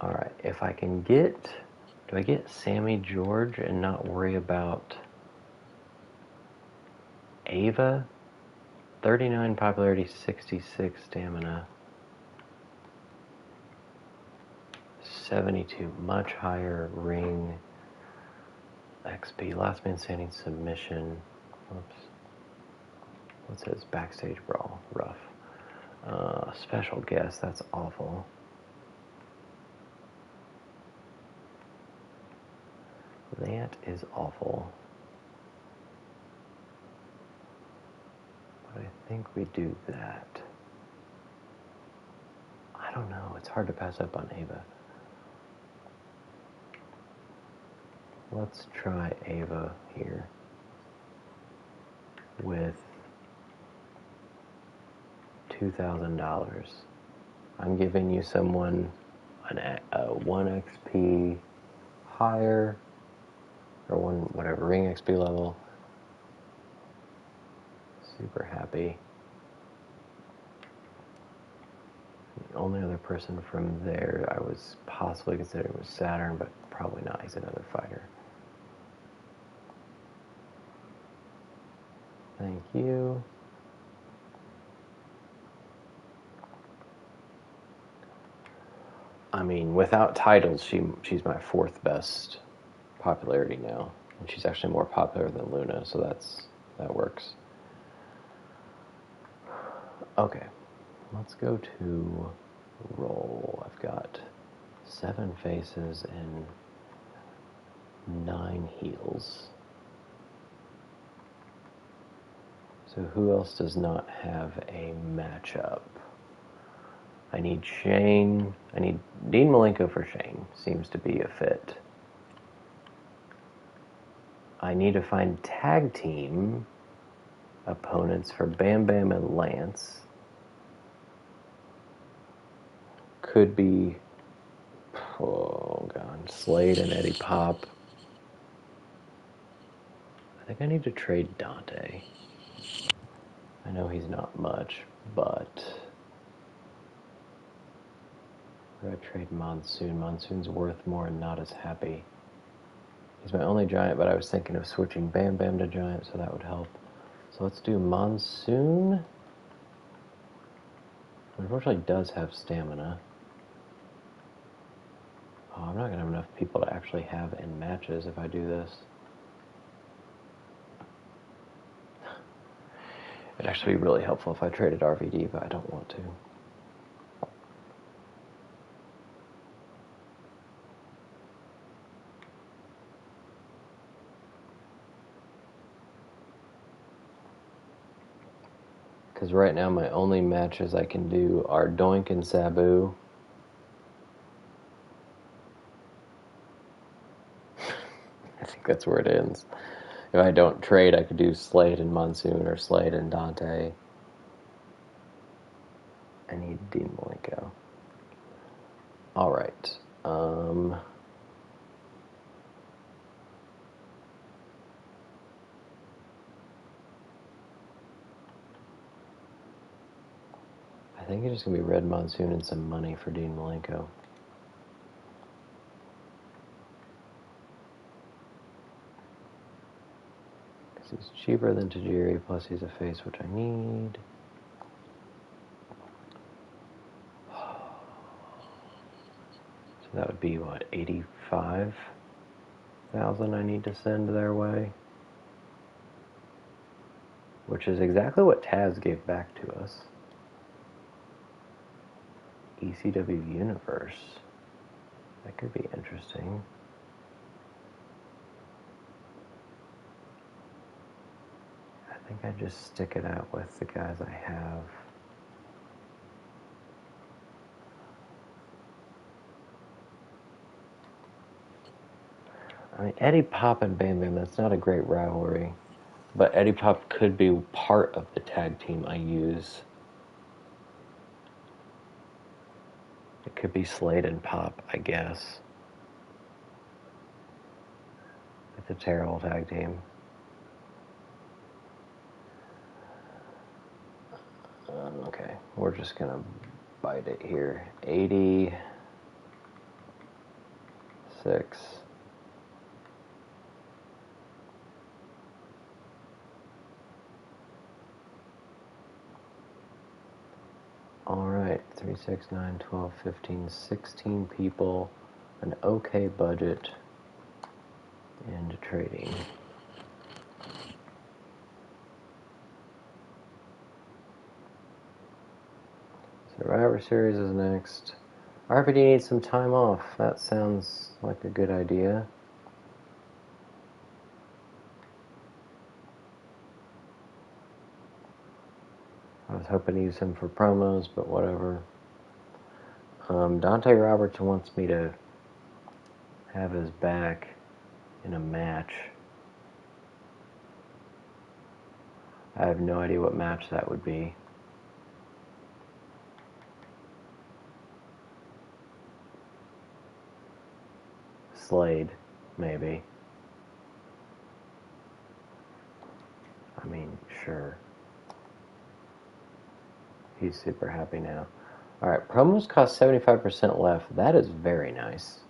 Speaker 1: Alright, if I can get... Do I get Sammy George and not worry about Ava? 39 popularity, 66 stamina. 72, much higher ring XP. Last man standing submission. Whoops. What's his backstage brawl? Rough. Special guest, that's awful. That is awful. But I think we do that. I don't know, it's hard to pass up on Ava. Let's try Ava here with $2,000. I'm giving you someone a 1 XP higher, or whatever, ring XP level. Super happy. The only other person from there I was possibly considering was Saturn, but probably not. He's another fighter. Thank you. I mean, without titles, she's my 4th best popularity now. And she's actually more popular than Luna, so that works. Okay, let's go to roll. I've got 7 faces and 9 heels. So who else does not have a matchup? I need Shane. I need Dean Malenko for Shane. Seems to be a fit. I need to find tag team opponents for Bam Bam and Lance. Could be, oh god, Slade and Eddie Pop. I think I need to trade Dante. I know he's not much, but I'm gonna trade Monsoon. Monsoon's worth more and not as happy. He's my only giant, but I was thinking of switching Bam Bam to giant, so that would help. So let's do Monsoon. Unfortunately, does have stamina. Oh, I'm not going to have enough people to actually have in matches if I do this. It'd actually be really helpful if I traded RVD, but I don't want to. Because right now my only matches I can do are Doink and Sabu. I think that's where it ends. If I don't trade, I could do Slade and Monsoon or Slade and Dante. I need Dean Malenko. Alright. I think it's just going to be Red Monsoon and some money for Dean Malenko. Because he's cheaper than Tajiri, plus he's a face, which I need. So that would be, what, 85,000 I need to send their way? Which is exactly what Taz gave back to us. ECW Universe. That could be interesting. I think I just stick it out with the guys I have. I mean, Eddie Pop and Bam Bam, that's not a great rivalry. But Eddie Pop could be part of the tag team I use. It could be Slade and Pop, I guess. It's a terrible tag team. Okay, we're just gonna bite it here. 86. Alright, 3, 6, 9, 12, 15, 16 people. An okay budget. And trading. Survivor Series is next. RVD needs some time off. That sounds like a good idea. I was hoping to use him for promos, but whatever. Dante Roberts wants me to have his back in a match. I have no idea what match that would be. Slade, maybe. I mean, sure. He's super happy now. Alright, promos cost 75% left. That is very nice.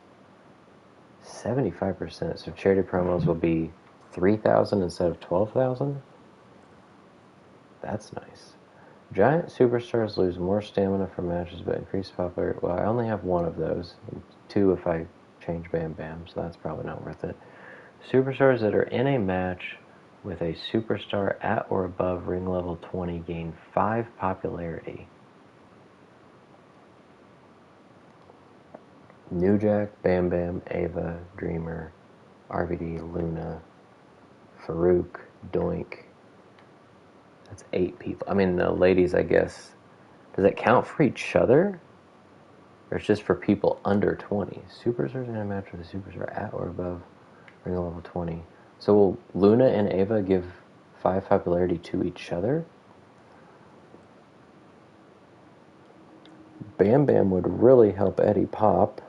Speaker 1: 75%. So charity promos will be 3,000 instead of 12,000? That's nice. Giant superstars lose more stamina from matches but increase popularity. Well, I only have one of those. 2 if I change Bam Bam, so that's probably not worth it. Superstars that are in a match with a superstar at or above ring level 20 gain 5 popularity. New Jack, Bam Bam, Ava, Dreamer, RVD, Luna, Farouk, Doink. That's 8 people. I mean, the ladies, I guess. Does it count for each other? Or it's just for people under 20? Superstars in a match with a superstar at or above ring level 20. So will Luna and Ava give 5 popularity to each other? Bam Bam would really help Eddie Pop.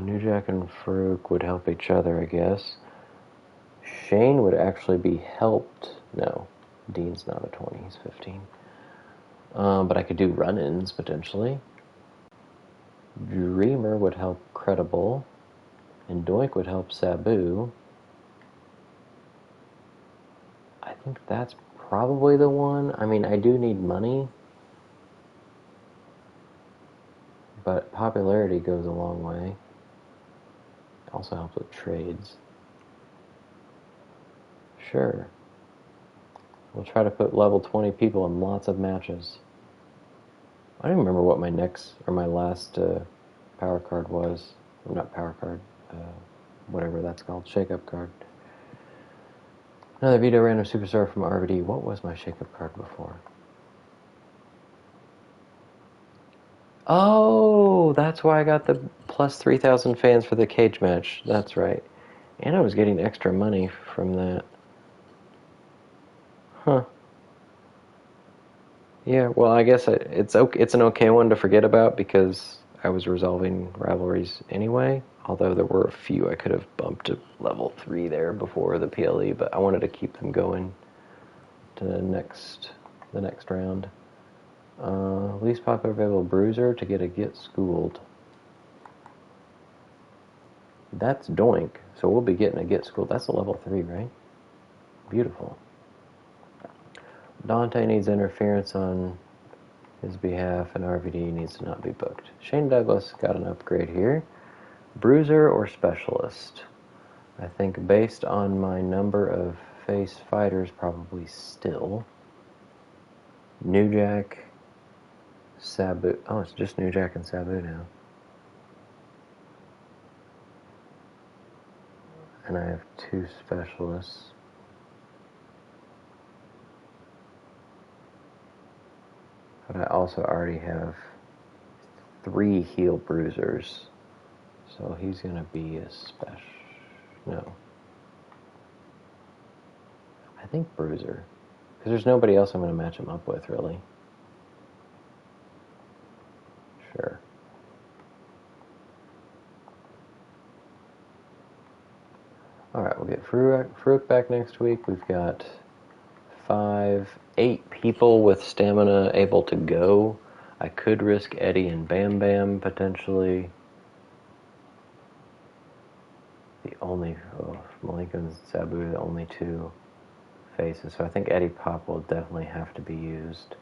Speaker 1: New Jack and Farouk would help each other, I guess. Shane would actually be helped. No, Dean's not a 20, he's 15. But I could do run-ins, potentially. Dreamer would help Credible. And Doink would help Sabu. I think that's probably the one. I mean, I do need money. But popularity goes a long way. It also helps with trades. Sure. We'll try to put level 20 people in lots of matches. I don't even remember what my last power card was. Or not power card, whatever that's called. Shake-up card. Another Vito random superstar from RVD. What was my shake-up card before? Oh, that's why I got the plus 3,000 fans for the cage match. That's right. And I was getting extra money from that. Huh. Yeah, well, I guess it's an okay one to forget about because I was resolving rivalries anyway. Although there were a few I could have bumped to level 3 there before the PLE, but I wanted to keep them going to the next round. Least popular available bruiser to get schooled. That's Doink, so we'll be getting a get schooled. That's a level 3, right? Beautiful. Dante needs interference on his behalf, and RVD needs to not be booked. Shane Douglas got an upgrade here. Bruiser or specialist? I think based on my number of face fighters, probably still. New Jack, Sabu. Oh, it's just New Jack and Sabu now. And I have 2 specialists. But I also already have 3 heel bruisers. So he's going to be a special... No. I think Bruiser. Because there's nobody else I'm going to match him up with, really. Sure. Alright, we'll get Farouk back next week. We've got 8 people with stamina able to go. I could risk Eddie and Bam Bam, potentially. Malenko and Sabu are the only 2 faces. So I think Eddie Pop will definitely have to be used.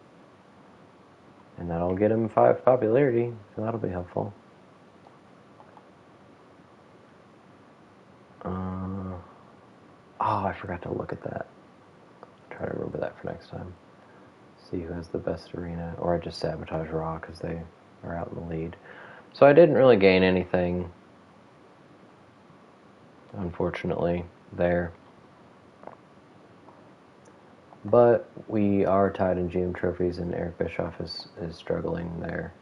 Speaker 1: And that'll get him 5 popularity, so that'll be helpful. I forgot to look at that. I'll try to remember that for next time. See who has the best arena. Or I just sabotage Raw because they are out in the lead. So I didn't really gain anything, unfortunately, there. But we are tied in GM trophies, and Eric Bischoff is struggling there.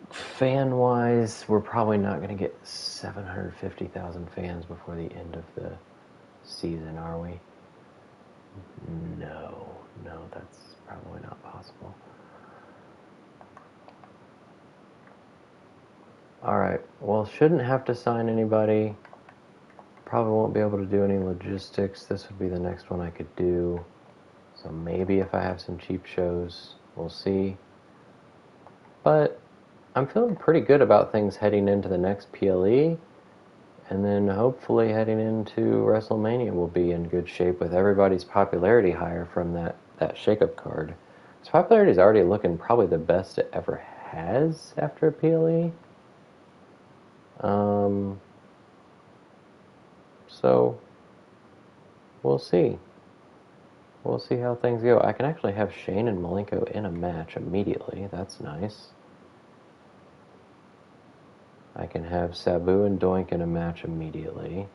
Speaker 1: Fan-wise, we're probably not going to get 750,000 fans before the end of the season, are we? No, that's probably not possible. Alright, well, shouldn't have to sign anybody. Probably won't be able to do any logistics. This would be the next one I could do. So maybe if I have some cheap shows, we'll see. But I'm feeling pretty good about things heading into the next PLE. And then hopefully heading into WrestleMania we'll be in good shape with everybody's popularity higher from that shakeup card. Its popularity is already looking probably the best it ever has after a PLE. So we'll see. We'll see how things go. I can actually have Shane and Malenko in a match immediately. That's nice. I can have Sabu and Doink in a match immediately.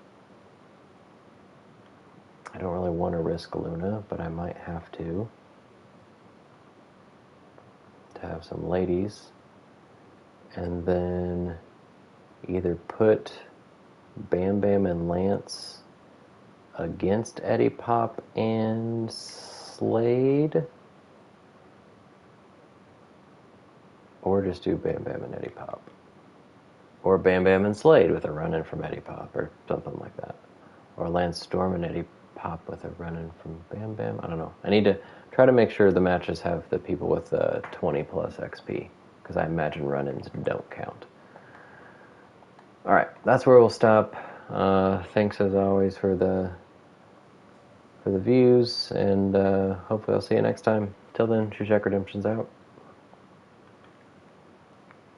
Speaker 1: I don't really want to risk Luna, but I might have to have some ladies. And then either put Bam Bam and Lance against Eddie Pop and Slade, or just do Bam Bam and Eddie Pop, or Bam Bam and Slade with a run-in from Eddie Pop, or something like that, or Lance Storm and Eddie Pop with a run-in from Bam Bam. I don't know. I need to try to make sure the matches have the people with 20 plus XP, because I imagine run-ins don't count. Alright, that's where we'll stop. Thanks as always for the views, and hopefully I'll see you next time. Till then, Shushack Redemption's out.